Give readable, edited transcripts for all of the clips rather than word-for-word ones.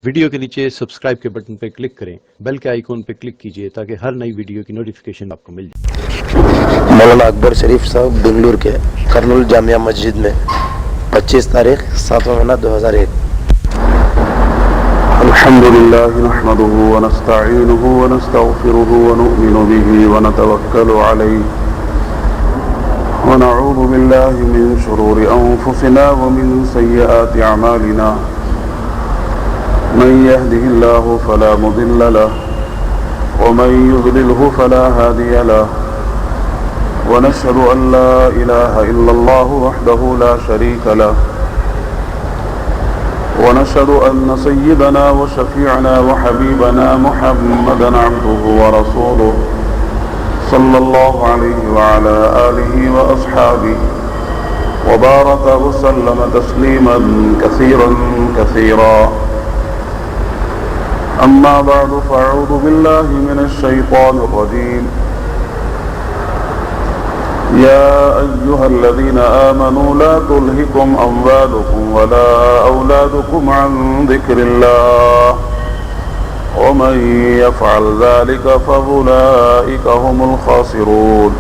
Video کے نیچے subscribe کے بٹن پہ کلک کریں، بیل کے آئیکن پہ کلک کیجئے تاکہ ہر نئی ویڈیو کی نوٹیفیکیشن آپ کو مل جائے۔ مولانا اکبر شریف صاحب بنگلور کے کرنول جامعہ مسجد میں 25 تاریخ 7واں مہینہ 2001۔ الحمد لله نحمده ونستعينه ونستغفره ونؤمن به ونتوكل عليه ونعوذ بالله من شرور أنفسنا ومن سيئات أعمالنا من يهده الله فلا مضل له ومن يضلله فلا هادي له ونشهد أن لا إله إلا الله وحده لا شريك له ونشهد أن سيدنا وشفيعنا وحبيبنا محمدا عبده ورسوله صلى الله عليه وعلى آله وأصحابه وبارك وسلم تسليما كثيرا كثيرا أما بعد فأعوذ بالله من الشيطان الرجيم يا أيها الذين آمنوا لا تلهكم أموالكم ولا أولادكم عن ذكر الله ومن يفعل ذلك فأولئك هم الخاسرون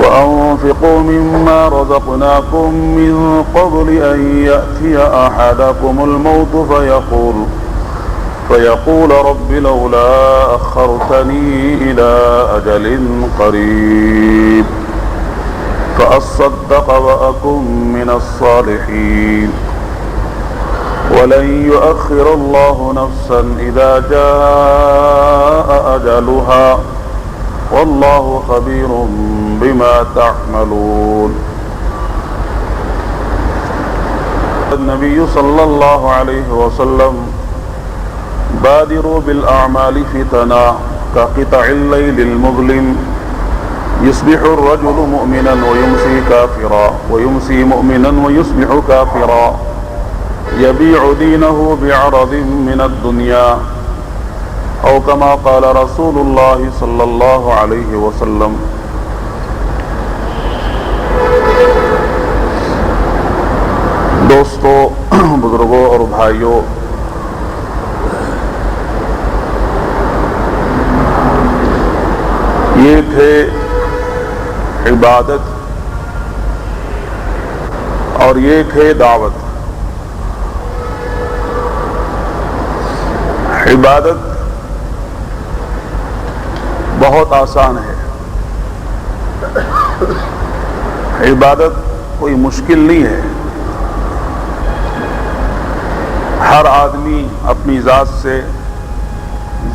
وأنفقوا مما رزقناكم من قبل أن يأتي أحدكم الموت فيقول رب لولا أخرتني إلى أجل قريب فأصدق وأكن من الصالحين ولن يؤخر الله نفسا إذا جاء أجلها والله خبير بما تعملون. النبي صلى الله عليه وسلم بادروا بالأعمال فتنا كقطع الليل المظلم يصبح الرجل مؤمنا ويمسي كافرا ويمسي مؤمنا ويصبح كافرا يبيع دينه بعرض من الدنيا أو كما قال رسول الله صلى الله عليه وسلم. دوستو، بزرگوں اور بھائیوں، یہ تھے عبادت اور یہ تھے دعوت۔ عبادت بہت آسان ہے، عبادت کوئی مشکل نہیں ہے۔ ہر آدمی اپنی ذات سے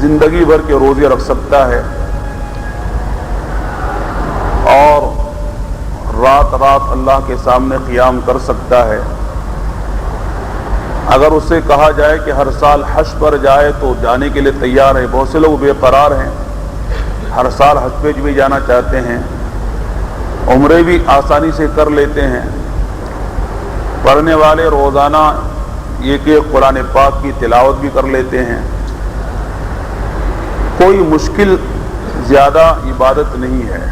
زندگی بھر کے روزے رکھ سکتا ہے اور رات رات اللہ کے سامنے قیام کر سکتا ہے۔ اگر اسے کہا جائے کہ ہر سال حج پر جائے تو جانے کے لیے تیار ہے۔ بہت سے لوگ بے قرار ہیں، ہر سال حج پہ بھی جانا چاہتے ہیں، عمرے بھی آسانی سے کر لیتے ہیں۔ پڑھنے والے روزانہ یہ کہ قرآن پاک کی تلاوت بھی کر لیتے ہیں۔ کوئی مشکل زیادہ عبادت نہیں ہے،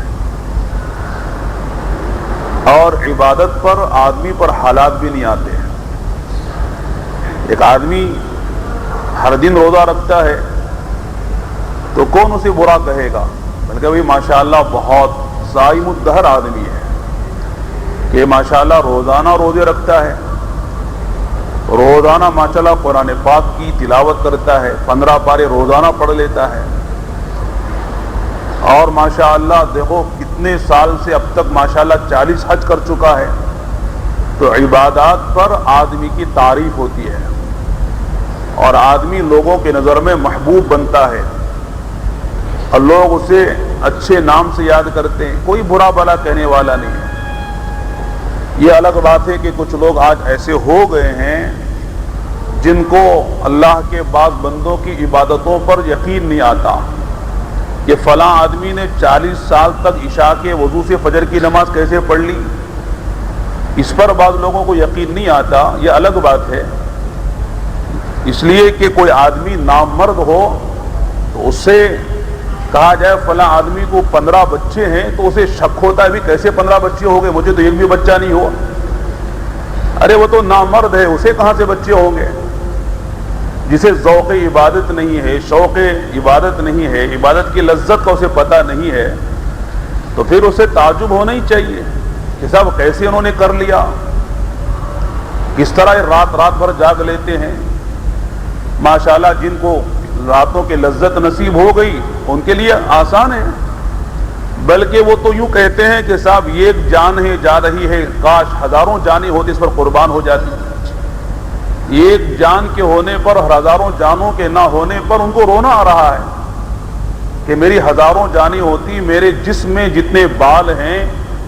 اور عبادت پر آدمی پر حالات بھی نہیں آتے ہیں۔ ایک آدمی ہر دن روزہ رکھتا ہے تو کون اسے برا کہے گا؟ بلکہ بھائی ماشاءاللہ بہت صائم الدہر آدمی ہے کہ ماشاءاللہ روزانہ روزے رکھتا ہے، روزانہ ماشاءاللہ قرآن پاک کی تلاوت کرتا ہے، 15 پارے روزانہ پڑھ لیتا ہے، اور ماشاءاللہ دیکھو کتنے سال سے اب تک ماشاءاللہ 40 حج کر چکا ہے۔ تو عبادات پر آدمی کی تعریف ہوتی ہے اور آدمی لوگوں کے نظر میں محبوب بنتا ہے اور لوگ اسے اچھے نام سے یاد کرتے ہیں، کوئی برا بھلا کہنے والا نہیں ہے۔ یہ الگ بات ہے کہ کچھ لوگ آج ایسے ہو گئے ہیں جن کو اللہ کے بعض بندوں کی عبادتوں پر یقین نہیں آتا کہ فلاں آدمی نے 40 سال تک عشاء کے وضو سے فجر کی نماز کیسے پڑھ لی، اس پر بعض لوگوں کو یقین نہیں آتا۔ یہ الگ بات ہے۔ اس لیے کہ کوئی آدمی نامرد ہو تو اس سے کہا جائے فلاں آدمی کو 15 بچے ہیں تو اسے شک ہوتا ہے بھی کیسے 15 بچے ہو گئے، مجھے تو ایک بھی بچہ نہیں ہوا۔ ارے وہ تو نامرد ہے، اسے کہاں سے بچے ہوں گے؟ جسے ذوق عبادت نہیں ہے، شوق عبادت نہیں ہے، عبادت کی لذت کا اسے پتہ نہیں ہے، تو پھر اسے تعجب ہونا ہی چاہیے کہ صاحب کیسے انہوں نے کر لیا، کس طرح یہ رات بھر جاگ لیتے ہیں۔ ماشاءاللہ جن کو راتوں کی لذت نصیب ہو گئی ان کے لیے آسان ہے، بلکہ وہ تو یوں کہتے ہیں کہ صاحب یہ ایک جان ہے جا رہی ہے، کاش ہزاروں جانیں ہوتی اس پر قربان ہو جاتی۔ ایک جان کے ہونے پر، ہزاروں جانوں کے نہ ہونے پر ان کو رونا آ رہا ہے کہ میری ہزاروں جانیں ہوتی، میرے جسم میں جتنے بال ہیں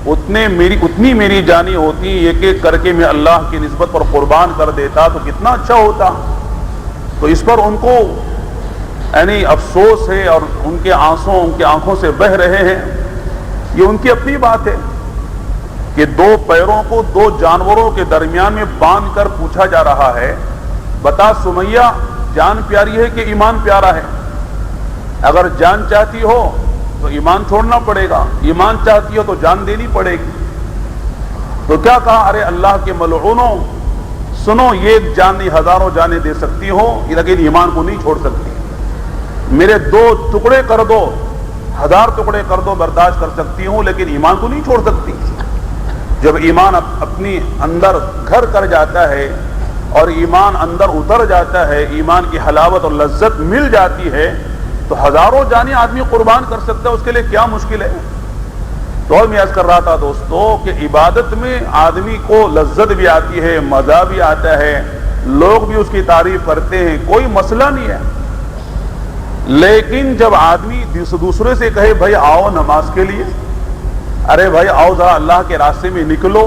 اتنی میری جانیں ہوتی، ایک ایک کر کے میں اللہ کی نسبت پر قربان کر دیتا تو کتنا اچھا ہوتا۔ تو اس پر ان کو یعنی افسوس ہے اور ان کے آنسوں ان کی آنکھوں سے بہہ رہے ہیں۔ یہ ان کی اپنی بات ہے کہ دو پیروں کو دو جانوروں کے درمیان میں باندھ کر پوچھا جا رہا ہے، بتا سمیہ جان پیاری ہے کہ ایمان پیارا ہے؟ اگر جان چاہتی ہو تو ایمان چھوڑنا پڑے گا، ایمان چاہتی ہو تو جان دینی پڑے گی۔ تو کیا کہا، ارے اللہ کے ملعونوں سنو، یہ ایک جان نہیں ہزاروں جانیں دے سکتی ہو لیکن ایمان کو نہیں چھوڑ سکتی۔ میرے دو ٹکڑے کر دو، ہزار ٹکڑے کر دو، برداشت کر سکتی ہوں لیکن ایمان کو نہیں چھوڑ سکتی۔ جب ایمان اپنی اندر گھر کر جاتا ہے اور ایمان اندر اتر جاتا ہے، ایمان کی حلاوت اور لذت مل جاتی ہے تو ہزاروں جانیں آدمی قربان کر سکتا ہے، اس کے لیے کیا مشکل ہے۔ تو اور میں عرض کر رہا تھا دوستو کہ عبادت میں آدمی کو لذت بھی آتی ہے، مزہ بھی آتا ہے، لوگ بھی اس کی تعریف کرتے ہیں، کوئی مسئلہ نہیں ہے۔ لیکن جب آدمی دوسرے سے کہے بھائی آؤ نماز کے لیے، ارے بھائی آؤ ذرا اللہ کے راستے میں نکلو،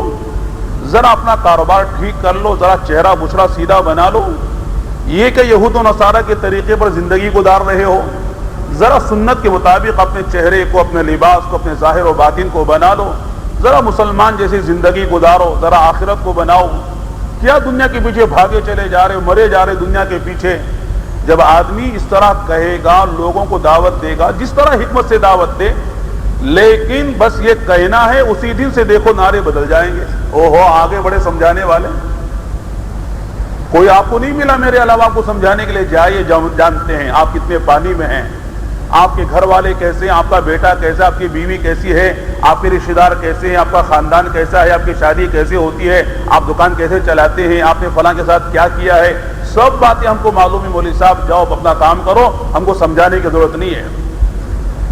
ذرا اپنا کاروبار ٹھیک کر لو، ذرا چہرہ بچھڑا سیدھا بنا لو، یہ کہ یہود و نصارہ کے طریقے پر زندگی گزار رہے ہو، ذرا سنت کے مطابق اپنے چہرے کو، اپنے لباس کو، اپنے ظاہر و باطن کو بنا لو، ذرا مسلمان جیسی زندگی گزارو، ذرا آخرت کو بناؤ، کیا دنیا کے پیچھے بھاگے چلے جا رہے، مرے جا رہے دنیا کے پیچھے۔ جب آدمی اس طرح کہے گا، لوگوں کو دعوت دے گا، جس طرح حکمت سے دعوت دے، لیکن بس یہ کہنا ہے، اسی دن سے دیکھو نعرے بدل جائیں گے، اوہو آگے بڑے سمجھانے والے، کوئی آپ کو نہیں ملا میرے علاوہ آپ کو سمجھانے کے لیے، جائیے جانتے ہیں آپ کتنے پانی میں ہیں، آپ کے گھر والے کیسے ہیں، آپ کا بیٹا کیسا، آپ کی بیوی کیسی ہے، آپ کے رشتہ دار کیسے ہیں، آپ کا خاندان کیسا ہے، آپ کی شادی کیسے ہوتی ہے، آپ دکان کیسے چلاتے ہیں، آپ نے فلاں کے ساتھ کیا کیا ہے، سب باتیں ہم کو معلوم ہے، مولوی صاحب جاؤ اپنا کام کرو، ہم کو سمجھانے کی ضرورت نہیں ہے۔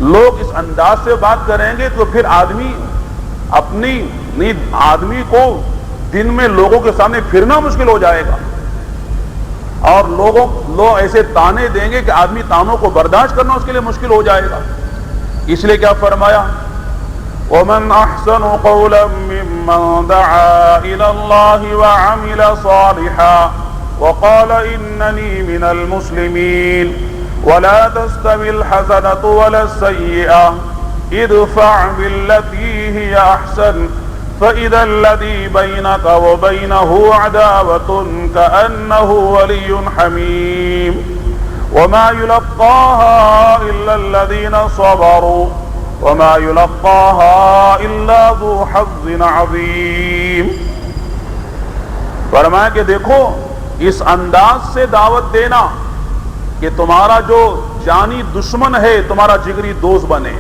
لوگ اس انداز سے بات کریں گے تو پھر آدمی کو دن میں لوگوں کے سامنے پھرنا مشکل ہو جائے گا، اور لوگ ایسے تانے دیں گے کہ آدمی تانوں کو برداشت کرنا اس کے لیے مشکل ہو جائے گا۔ اس لیے کیا فرمایا، وَمَنْ أَحْسَنُ قَوْلًا مِّمَّنْ دَعَا إِلَى اللَّهِ وَعَمِلَ صَالِحًا وَقَالَ إِنَّنِي مِنَ الْمُسْلِمِينَ وَلَا تَسْتَوِي الْحَسَنَةُ وَلَا السَّيِّئَةُ ادْفَعْ بِالَّتِي هِيَ أَحْسَنُ فَإِذَا الَّذِي بَيْنَكَ وَبَيْنَهُ عَدَاوَةٌ كَأَنَّهُ وَلِيٌّ حَمِيمٌ وَمَا يُلَقَّاهَا إِلَّا الَّذِينَ صَبَرُوا وَمَا يُلَقَّاهَا إِلَّا ذُو حَظٍّ عَظِيمٍ۔ فرمایا کہ دیکھو اس انداز سے دعوت دینا کہ تمہارا جو جانی دشمن ہے تمہارا جگری دوست بنے،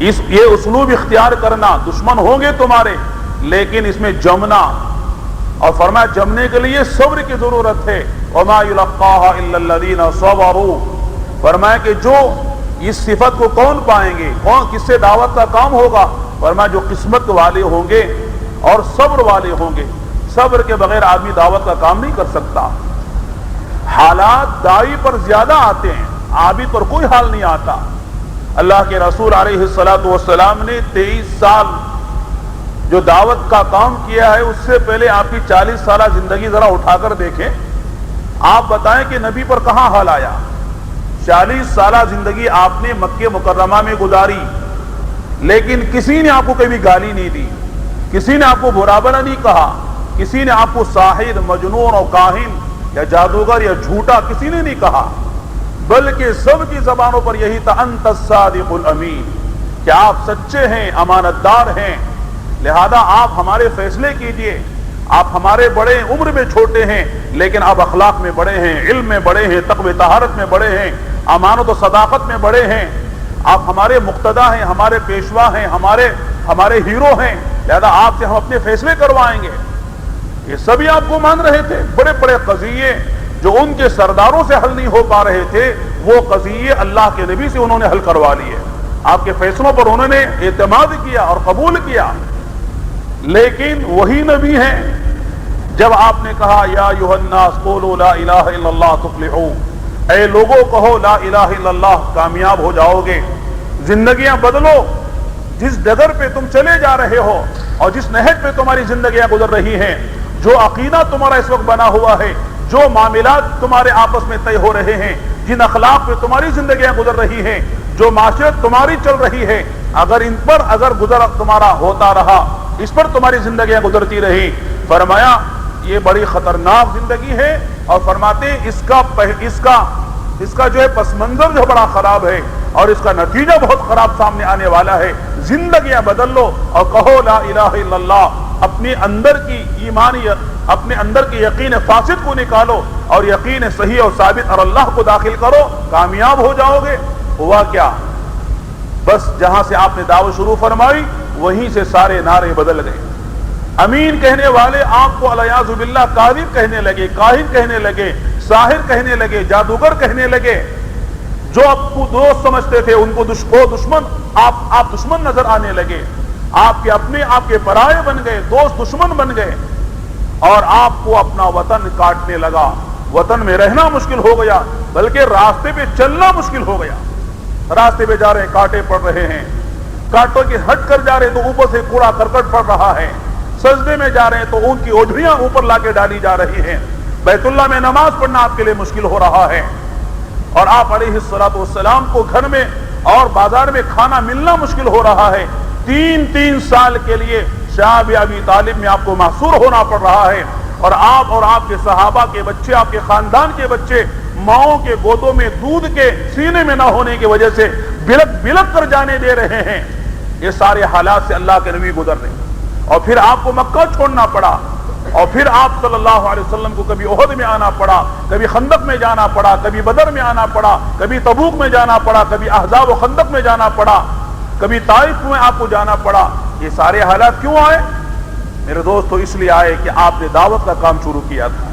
یہ اسلوب اختیار کرنا، دشمن ہوں گے تمہارے لیکن اس میں جمنا، اور فرمایا جمنے کے لیے صبر کی ضرورت ہے، وَمَا يُلَقَّاهَا إِلَّا الَّذِينَ صَبَرُوا، فرمایا کہ جو اس صفت کو کون پائیں گے، کون کس سے دعوت کا کام ہوگا، فرمایا جو قسمت والے ہوں گے اور صبر والے ہوں گے۔ صبر کے بغیر آدمی دعوت کا کام نہیں کر سکتا۔ حالات داعی پر زیادہ آتے ہیں، عابد پر کوئی حال نہیں آتا۔ اللہ کے رسول علیہ السلام نے 23 سال جو دعوت کا کام کیا ہے، اس سے پہلے آپ کی 40 سالہ زندگی ذرا اٹھا کر دیکھیں، آپ بتائیں کہ نبی پر کہاں حال آیا۔ 40 سالہ زندگی آپ نے مکہ مکرمہ میں گزاری، لیکن کسی نے آپ کو کبھی گالی نہیں دی، کسی نے آپ کو برا بھلا نہیں کہا، کسی نے آپ کو ساحر، مجنون اور کاہن یا جادوگر یا جھوٹا کسی نے نہیں کہا، بلکہ سب کی زبانوں پر یہی تھا، انت الصادق الامین، کہ آپ سچے ہیں، امانت دار ہیں، لہذا آپ ہمارے فیصلے کیجئے، آپ ہمارے بڑے ہیں، عمر میں چھوٹے ہیں، لیکن آپ اخلاق میں بڑے ہیں، علم میں بڑے ہیں، تقوی طہارت میں بڑے ہیں، امانت و صداقت میں بڑے ہیں، آپ ہمارے مقتدی ہیں، ہمارے پیشوا ہیں، ہمارے ہیرو ہیں، لہذا آپ سے ہم اپنے فیصلے کروائیں گے. یہ سبھی آپ کو مان رہے تھے. بڑے بڑے قضیے جو ان کے سرداروں سے حل نہیں ہو پا رہے تھے، وہ قضیے اللہ کے نبی سے انہوں نے حل کروا لیے. آپ کے فیصلوں پر انہوں نے اعتماد کیا اور قبول کیا. لیکن وہی نبی ہیں جب آپ نے کہا یا ایھا الناس قولوا لا الہ الا اللہ تفلحوا، اے لوگوں کہو لا الہ الا اللہ، کامیاب ہو جاؤ گے. زندگیاں بدلو. جس ڈگر پہ تم چلے جا رہے ہو اور جس نہج پہ تمہاری زندگیاں گزر رہی ہیں، جو عقیدہ تمہارا اس وقت بنا ہوا ہے، جو معاملات تمہارے آپس میں طے ہو رہے ہیں، جن اخلاق پہ تمہاری زندگیاں گزر رہی ہیں، جو معاشرت تمہاری چل رہی ہے، اگر ان پر گزر تمہارا ہوتا رہا، اس پر تمہاری زندگیاں گزرتی رہی، فرمایا یہ بڑی خطرناک زندگی ہے. اور فرماتے ہیں اس کا جو ہے پس منظر جو بڑا خراب ہے اور اس کا نتیجہ بہت خراب سامنے آنے والا ہے. زندگیاں بدل لو اور کہو لا الہ الا اللہ. اپنے اندر کی ایمانیت، اپنے اندر کی یقین فاسد کو نکالو اور یقین صحیح اور ثابت اور اللہ کو داخل کرو، کامیاب ہو جاؤ گے. ہوا کیا؟ بس جہاں سے آپ نے دعوت شروع فرمائی وہیں سے سارے نعرے بدل گئے. امین کہنے والے آپ کو الیاذ باللہ کاذب کہنے لگے، کاہن کہنے لگے، ساحر کہنے لگے، جادوگر کہنے لگے. جو آپ کو دوست سمجھتے تھے ان کو دشمن آپ دشمن نظر آنے لگے. آپ کے اپنے آپ کے پرائے بن گئے، دوست دشمن بن گئے، اور آپ کو اپنا وطن کاٹنے لگا. وطن میں رہنا مشکل ہو گیا، بلکہ راستے پہ چلنا مشکل ہو گیا. راستے پہ جا رہے ہیں کانٹے پڑ رہے ہیں، کانٹوں کے ہٹ کر جا رہے ہیں تو اوپر سے کوڑا کرکٹ پڑ رہا ہے. سجدے میں جا رہے ہیں تو ان کی اوجھڑیاں اوپر لا کے ڈالی جا رہی ہیں. بیت اللہ میں نماز پڑھنا آپ کے لیے مشکل ہو رہا ہے، اور آپ علیہ الصلوۃ والسلام کو گھر میں اور بازار میں کھانا ملنا مشکل ہو رہا ہے. 3 سال کے لیے شعب ابی طالب میں آپ کو محصور ہونا پڑ رہا ہے، اور آپ کے صحابہ کے بچے، آپ کے خاندان کے بچے ماؤں کے گودوں میں دودھ کے سینے میں نہ ہونے کی وجہ سے بلک کر جانے دے رہے ہیں. یہ سارے حالات سے اللہ کے نبی گزر رہے ہیں. اور پھر آپ کو مکہ چھوڑنا پڑا، اور پھر آپ صلی اللہ علیہ وسلم کو کبھی احد میں آنا پڑا، کبھی خندق میں جانا پڑا، کبھی بدر میں آنا پڑا، کبھی تبوک میں جانا پڑا، کبھی احزاب و خندق میں جانا پڑا، کبھی طائف میں آپ کو جانا پڑا. یہ سارے حالات کیوں آئے میرے دوستو؟ اس لیے آئے کہ آپ نے دعوت کا کام شروع کیا تھا.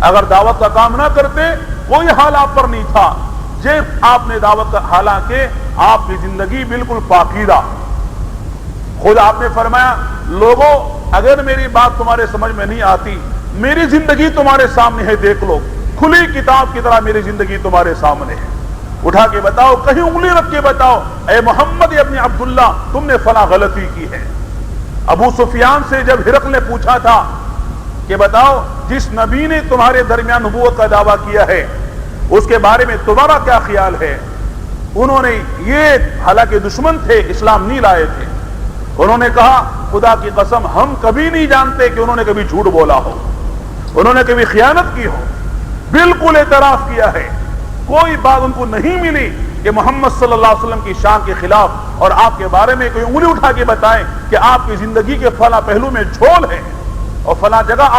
اگر دعوت کا کام نہ کرتے کوئی حال آپ پر نہیں تھا. جب آپ نے دعوت کا، حالانکہ آپ کی زندگی بالکل پاکیزہ، خود آپ نے فرمایا لوگوں اگر میری بات تمہارے سمجھ میں نہیں آتی، میری زندگی تمہارے سامنے ہے، دیکھ لو، کھلی کتاب کی طرح میری زندگی تمہارے سامنے ہے. اٹھا کے بتاؤ، کہیں انگلی رکھ کے بتاؤ، اے محمد ابن عبداللہ تم نے فلاں غلطی کی ہے. ابو سفیان سے جب ہرقل نے پوچھا تھا کہ بتاؤ جس نبی نے تمہارے درمیان نبوت کا دعویٰ کیا ہے اس کے بارے میں تمہارا کیا خیال ہے، انہوں نے، یہ حالانکہ دشمن تھے، اسلام نہیں لائے تھے، انہوں نے کہا خدا کی قسم ہم کبھی نہیں جانتے کہ انہوں نے کبھی جھوٹ بولا ہو، انہوں نے کبھی خیانت کی ہو. بالکل اعتراف کیا ہے، کوئی بات ان کو نہیں ملی کہ محمد صلی اللہ علیہ وسلم کی شان کے خلاف اور آپ کے بارے میں کوئی انگلی اٹھا کے بتائیں کہ آپ کی زندگی کے فلاں پہلو میں جھول ہے اور فلاں جگہ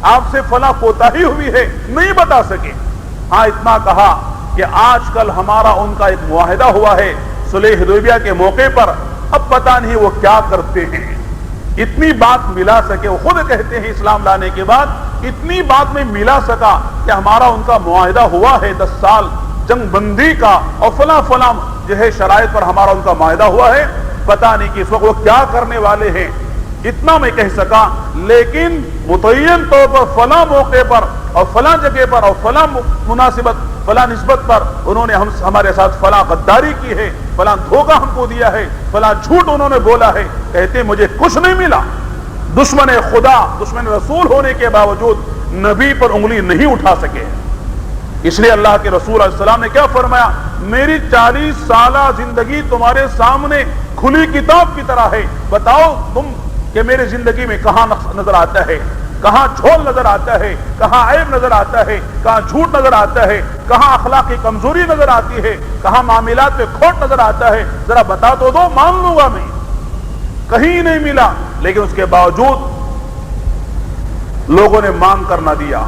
آپ سے فلاں کوتاہی ہوئی ہے، نہیں بتا سکے. ہاں اتنا کہا کہ آج کل ہمارا ان کا ایک معاہدہ ہوا ہے صلح حدیبیہ کے موقع پر، اب پتہ نہیں وہ کیا کرتے ہیں. اتنی بات ملا سکے، وہ خود کہتے ہیں اسلام لانے کے بعد اتنی بات میں ملا سکا کہ ہمارا ان کا معاہدہ ہوا ہے 10 سال جنگ بندی کا، اور فلاں فلاں جو ہے شرائط پر ہمارا ان کا معاہدہ ہوا ہے. پتہ نہیں کہ اس وقت وہ کیا کرنے والے ہیں. اتنا میں کہہ سکا، لیکن متعین طور پر فلاں موقع پر اور فلاں جگہ پر اور فلاں مناسبت، فلاں نسبت پر انہوں نے ہمارے ساتھ فلاں غداری کی ہے، فلاں دھوکہ ہم کو دیا ہے، فلاں جھوٹ انہوں نے بولا ہے. کہتے مجھے کچھ نہیں ملا. دشمن خدا، دشمن رسول ہونے کے باوجود نبی پر انگلی نہیں اٹھا سکے. اس لیے اللہ کے رسول علیہ السلام نے کیا فرمایا، میری 40 سالہ زندگی تمہارے سامنے کھلی کتاب کی طرح ہے، بتاؤ تم کہ میری زندگی میں کہاں نظر آتا ہے، کہاں جھول نظر آتا ہے، کہاں عیب نظر آتا ہے، کہاں جھوٹ نظر آتا ہے، کہاں اخلاقی کمزوری نظر آتی ہے، کہاں معاملات میں کھوٹ نظر آتا ہے، ذرا بتا تو دو، مان لوں گا میں. کہیں نہیں ملا. لیکن اس کے باوجود لوگوں نے مانگ کر نہ دیا،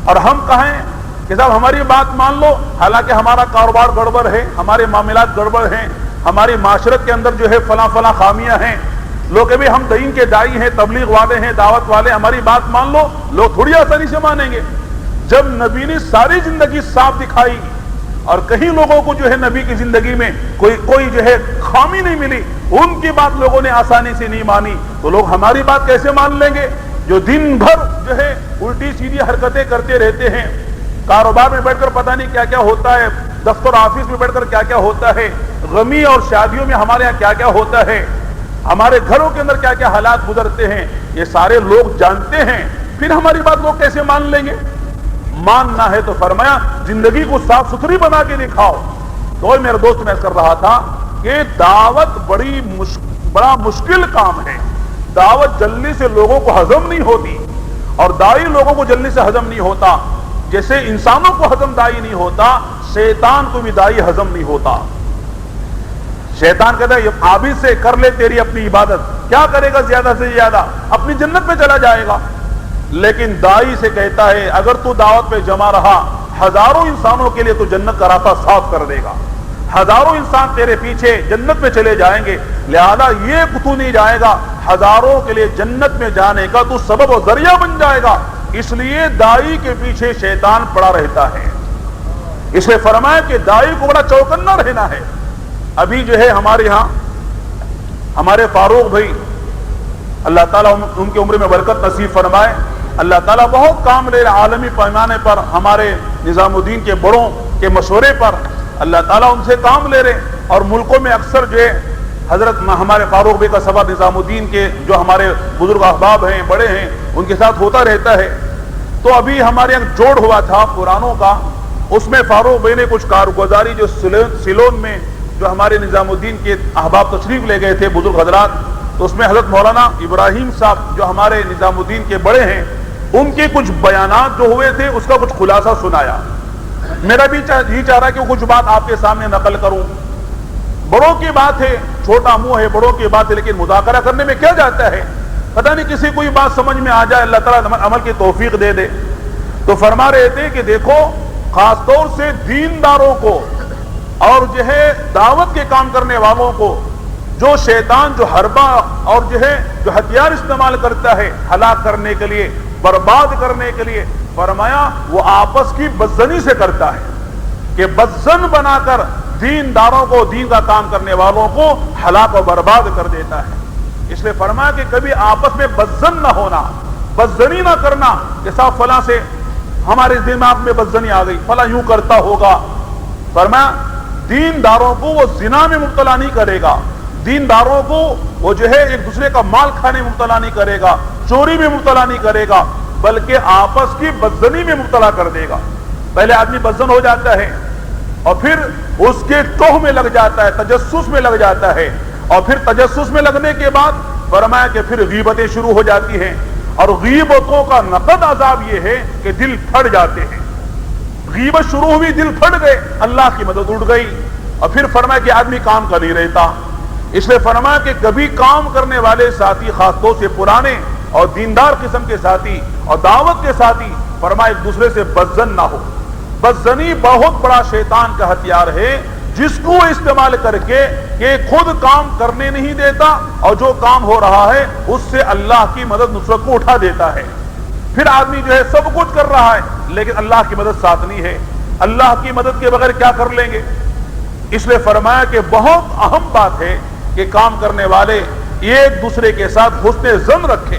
اور ہم کہیں کہ صاحب ہماری بات مان لو، حالانکہ ہمارا کاروبار گڑبڑ ہے، ہمارے معاملات گڑبڑ ہیں، ہماری معاشرت کے اندر جو ہے فلاں فلاں خامیاں ہیں، لوگ کہ ہم دین کے دائی ہیں، تبلیغ والے ہیں، دعوت والے، ہماری بات مان لو، لوگ تھوڑی آسانی سے مانیں گے۔ جب نبی نے ساری زندگی صاف دکھائی اور کہیں لوگوں کو جو ہے نبی کی زندگی میں کوئی جو ہے خامی نہیں ملی، ان کی بات لوگوں نے آسانی سے نہیں مانی، تو لوگ ہماری بات کیسے مان لیں گے؟ جو دن بھر جو ہے الٹی سیدھی حرکتیں کرتے رہتے ہیں، کاروبار میں بیٹھ کر پتہ نہیں کیا کیا ہوتا ہے، دفتر آفس میں بیٹھ کر کیا کیا ہوتا ہے، غمی اور شادیوں میں ہمارے یہاں کیا کیا ہوتا ہے، ہمارے گھروں کے اندر کیا کیا حالات گزرتے ہیں، یہ سارے لوگ جانتے ہیں، پھر ہماری بات لوگ کیسے مان لیں گے؟ ماننا ہے تو فرمایا زندگی کو صاف ستھری بنا کے دکھاؤ۔ تو میرے دوست میں کر رہا تھا کہ دعوت بڑا مشکل کام ہے، دعوت جلدی سے لوگوں کو ہضم نہیں ہوتی، اور دائی لوگوں کو جلدی سے ہضم نہیں ہوتا، جیسے انسانوں کو ہضم دائی نہیں ہوتا، شیطان کو بھی دائی ہضم نہیں ہوتا۔ شیطان کہتا ہے عابد سے کر لے تیری اپنی عبادت، کیا کرے گا زیادہ سے زیادہ؟ اپنی جنت میں چلا جائے گا۔ لیکن دائی سے کہتا ہے اگر تو دعوت پہ جمع رہا، ہزاروں انسانوں کے لیے تو جنت کا راستہ صاف کر دے گا، ہزاروں انسان تیرے پیچھے جنت میں چلے جائیں گے، لہذا یہ تو نہیں جائے گا، ہزاروں کے لیے جنت میں جانے کا تو سبب و ذریعہ بن جائے گا۔ اس لیے دائی کے پیچھے شیطان پڑا رہتا ہے۔ اس لیے فرمایا کہ دائی کو بڑا چوکنا رہنا ہے۔ ابھی جو ہے ہمارے ہاں ہمارے فاروق بھائی، اللہ تعالیٰ ان کی عمر میں برکت نصیب فرمائے، اللہ تعالیٰ بہت کام لے رہے عالمی پیمانے پر، ہمارے نظام الدین کے بڑوں کے مشورے پر اللہ تعالیٰ ان سے کام لے رہے، اور ملکوں میں اکثر جو ہے حضرت ہمارے فاروق بھائی کا سفر نظام الدین کے جو ہمارے بزرگ احباب ہیں، بڑے ہیں، ان کے ساتھ ہوتا رہتا ہے۔ تو ابھی ہمارے یہاں جوڑ ہوا تھا قرآنوں کا، اس میں فاروق بھائی نے کچھ کارگزاری جو سیلون میں جو ہمارے نظام الدین کے احباب تشریف لے گئے تھے بزرگ حضرات، تو اس میں حضرت مولانا ابراہیم صاحب جو ہمارے نظام الدین کے بڑے ہیں، ان کے کچھ بیانات جو ہوئے تھے اس کا کچھ خلاصہ سنایا۔ میرا بھی یہ چاہ رہا کہ کچھ بات آپ کے سامنے نقل کروں۔ بڑوں کی بات ہے، چھوٹا منہ ہے، بڑوں کی بات ہے، لیکن مذاکرہ کرنے میں کیا جاتا ہے؟ پتہ نہیں کسی کوئی بات سمجھ میں آ جائے، اللہ تعالیٰ عمل کی توفیق دے دے۔ تو فرما رہے تھے کہ دیکھو خاص طور سے دینداروں کو اور جو ہے دعوت کے کام کرنے والوں کو جو شیطان جو حربہ اور جو ہے جو ہتھیار استعمال کرتا ہے ہلاک کرنے کے لیے، برباد کرنے کے لیے، فرمایا وہ آپس کی بدزنی سے کرتا ہے کہ بدزن بنا کر دینداروں کو، دین کا کام کرنے والوں کو ہلاک و برباد کر دیتا ہے۔ اس لیے فرمایا کہ کبھی آپس میں بدزن نہ ہونا، بدزنی نہ کرنا کہ صاحب فلاں سے ہمارے دماغ میں بدزنی آ گئی، فلاں یوں کرتا ہوگا۔ فرمایا دینداروں کو وہ زنا میں مبتلا نہیں کرے گا، دینداروں کو وہ جو ہے ایک دوسرے کا مال کھانے میں مبتلا نہیں کرے گا، چوری میں مبتلا نہیں کرے گا، بلکہ آپس کی بدزنی میں مبتلا کر دے گا۔ پہلے آدمی بدزن ہو جاتا ہے اور پھر اس کے ٹوہ میں لگ جاتا ہے، تجسس میں لگ جاتا ہے، اور پھر تجسس میں لگنے کے بعد فرمایا کہ پھر غیبتیں شروع ہو جاتی ہیں، اور غیبتوں کا نقد عذاب یہ ہے کہ دل پھٹ جاتے ہیں۔ غیبت شروع ہوئی، دل پھٹ گئے، اللہ کی مدد اٹھ گئی، اور پھر فرمایا کہ آدمی کام کا نہیں رہتا۔ اس لیے فرمایا کہ کبھی کام کرنے والے ساتھی، خاص طور سے پرانے اور دیندار قسم کے ساتھی اور دعوت کے ساتھی، فرمایا ایک دوسرے سے بدزن نہ ہو۔ بدزنی بہت بڑا شیطان کا ہتھیار ہے، جس کو استعمال کر کے کہ خود کام کرنے نہیں دیتا، اور جو کام ہو رہا ہے اس سے اللہ کی مدد نصرت کو اٹھا دیتا ہے۔ پھر آدمی جو ہے سب کچھ کر رہا ہے لیکن اللہ کی مدد ساتھ نہیں ہے، اللہ کی مدد کے بغیر کیا کر لیں گے؟ اس لیے فرمایا کہ بہت اہم بات ہے کہ کام کرنے والے ایک دوسرے کے ساتھ حسن ظن رکھیں۔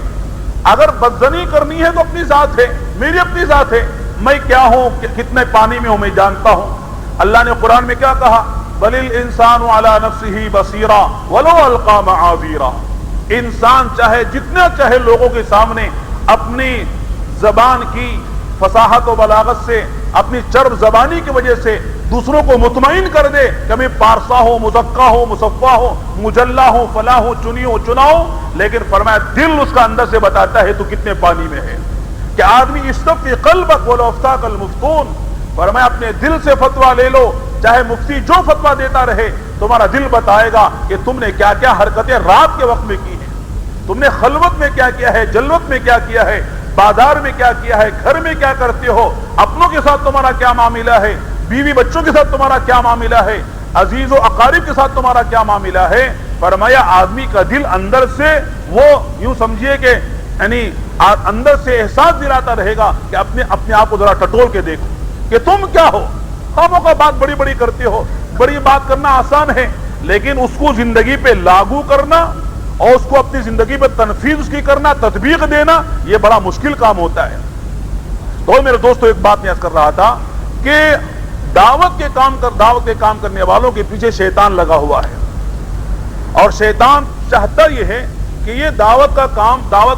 اگر بدزنی کرنی ہے تو اپنی ذات ہے، میری اپنی ذات ہے، میں کیا ہوں، کتنے پانی میں ہوں میں جانتا ہوں۔ اللہ نے قرآن میں کیا کہا؟ بل الانسان علی نفسہ بصیرا ولو القی معاذیرا۔ انسان چاہے جتنا چاہے لوگوں کے سامنے اپنی زبان کی فصاحت و بلاغت سے، اپنی چرب زبانی کی وجہ سے دوسروں کو مطمئن کر دے کہ میں پارسا ہوں، مزکا ہوں، مصفا ہوں، مجلہ ہوں، فلاں ہوں، چنی ہوں، چناؤ، لیکن فرمایا دل اس کا اندر سے بتاتا ہے تو کتنے پانی میں ہے۔ کہ آدمی استفتی قلبک ولو افتاک المفتون، فرمایا اپنے دل سے فتویٰ لے لو، چاہے مفتی جو فتویٰ دیتا رہے، تمہارا دل بتائے گا کہ تم نے کیا کیا حرکتیں رات کے وقت میں کی ہیں، تم نے خلوت میں کیا کیا ہے، جلوت میں کیا کیا ہے، بازار میں کیا کیا ہے, گھر میں کیا کرتے ہو, اپنوں کے ساتھ تمہارا کیا معاملہ ہے, بیوی بچوں کے ساتھ تمہارا کیا معاملہ ہے, عزیز و اقارب کے ساتھ تمہارا کیا معاملہ ہے. فرمایا آدمی کا دل اندر سے وہ یوں سمجھیے کہ یعنی اندر سے احساس دلاتا رہے گا کہ اپنے آپ کو ذرا ٹٹول کے دیکھو کہ تم کیا ہو. خاموں کا بات بڑی بڑی کرتے ہو, بڑی بات کرنا آسان ہے, لیکن اس کو زندگی پہ لاگو کرنا اور اس کو اپنی زندگی پہ تنفیذ اس کی کرنا, تطبیق دینا, یہ بڑا مشکل کام ہوتا ہے. تو میرے دوستو ایک بات میں عرض کر رہا تھا کہ دعوت کے کام کرنے والوں کے پیچھے شیطان لگا ہوا ہے, اور شیطان چاہتا یہ ہے کہ یہ دعوت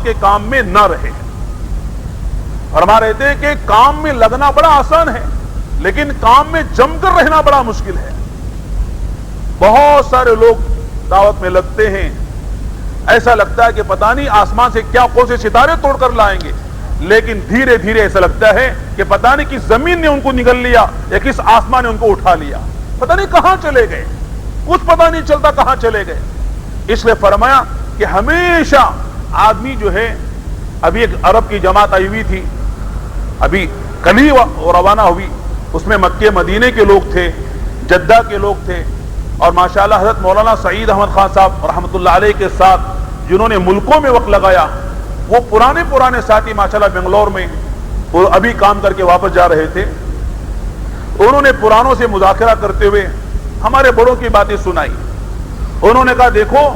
کے کام میں نہ رہے. فرما رہے تھے کہ کام میں لگنا بڑا آسان ہے, لیکن کام میں جم کر رہنا بڑا مشکل ہے. بہت سارے لوگ دعوت میں لگتے ہیں, ایسا لگتا ہے کہ پتہ نہیں آسمان سے کیا کون سے ستارے توڑ کر لائیں گے, لیکن دھیرے دھیرے ایسا لگتا ہے کہ پتہ نہیں کس زمین نے ان کو نگل لیا یا کس آسمان نے ان کو اٹھا لیا, پتہ نہیں کہاں چلے گئے, کچھ پتہ نہیں چلتا کہاں چلے گئے. اس لیے فرمایا کہ ہمیشہ آدمی جو ہے, ابھی ایک عرب کی جماعت آئی ہوئی تھی, ابھی کل ہی روانہ ہوئی, اس میں مکے مدینے کے لوگ تھے, جدہ کے لوگ تھے, اور ماشاءاللہ حضرت مولانا سعید احمد خان صاحب رحمۃ اللہ علیہ کے ساتھ جنہوں نے ملکوں میں وقت لگایا, وہ پرانے ساتھی ماشاءاللہ بنگلور میں ابھی کام کر کے واپس جا رہے تھے. انہوں نے پرانوں سے مذاکرہ کرتے ہوئے ہمارے بڑوں کی باتیں سنائی. انہوں نے کہا دیکھو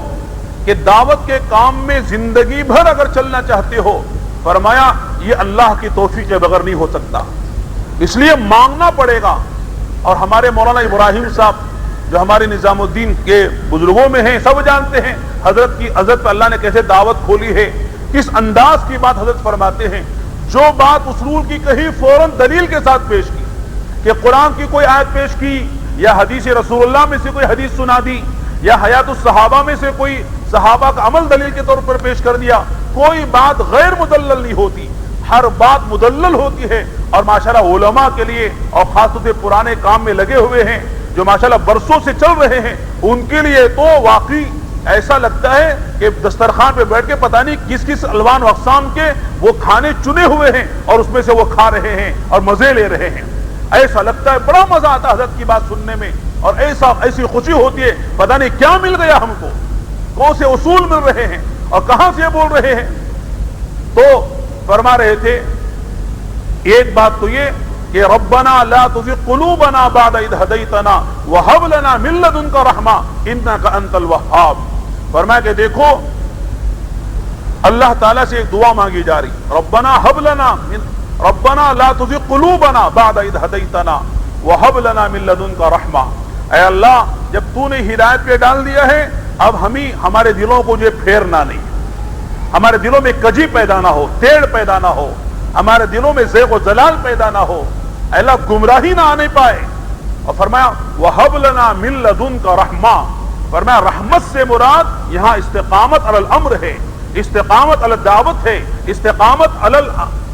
کہ دعوت کے کام میں زندگی بھر اگر چلنا چاہتے ہو, فرمایا یہ اللہ کی توفیق کے بغیر نہیں ہو سکتا, اس لیے مانگنا پڑے گا. اور ہمارے مولانا ابراہیم صاحب جو ہمارے نظام الدین کے بزرگوں میں ہیں, سب جانتے ہیں حضرت پہ اللہ نے کیسے دعوت کھولی ہے, کس انداز کی بات حضرت فرماتے ہیں. جو بات اسرول کی کہی فوراً دلیل کے ساتھ پیش کی, کہ قرآن کی کوئی آیت پیش کی, یا حدیث رسول اللہ میں سے کوئی حدیث سنا دی, یا حیات الصحابہ میں سے کوئی صحابہ کا عمل دلیل کے طور پر پیش کر دیا. کوئی بات غیر مدلل نہیں ہوتی, ہر بات مدلل ہوتی ہے. اور ماشاءاللہ علماء کے لیے, اور خاص طور سے پرانے کام میں لگے ہوئے ہیں جو ماشاءاللہ برسوں سے چل رہے ہیں, ان کے لیے تو واقعی ایسا لگتا ہے کہ دسترخوان پہ بیٹھ کے پتہ نہیں کس الوان و اقسام کے وہ کھانے چنے ہوئے ہیں, اور اس میں سے وہ کھا رہے ہیں اور مزے لے رہے ہیں. ایسا لگتا ہے, بڑا مزہ آتا ہے حضرت کی بات سننے میں, اور ایسی خوشی ہوتی ہے پتہ نہیں کیا مل گیا ہم کو, کون سے اصول مل رہے ہیں اور کہاں سے بول رہے ہیں. تو فرما رہے تھے ایک بات تو یہ کہ ربنا لا تزغ قلوبنا بعد اذ هديتنا وهب لنا من لدنك رحمة انك انت الوهاب. فرمایا کہ دیکھو اللہ تعالیٰ سے ایک دعا مانگی جا رہی, ربنا لا تزغ قلوبنا بعد اذ هديتنا وهب لنا من لدنك رحمة. اے اللہ جب تو نے ہدایت پہ ڈال دیا ہے, اب ہمارے دلوں کو جو پھیرنا نہیں, ہمارے دلوں میں کجی پیدا نہ ہو, ٹیڑھ پیدا نہ ہو, ہمارے دلوں میں زیغ و زلال پیدا نہ ہو, اے اللہ گمراہی نہ آنے پائے. اور فرمایا وَهَبْ لَنَا مِن لَدُنْكَ رَحْمَةً. فرمایا رحمت سے مراد یہاں استقامت علی الامر ہے, استقامت علی الدعوت ہے, استقامت علی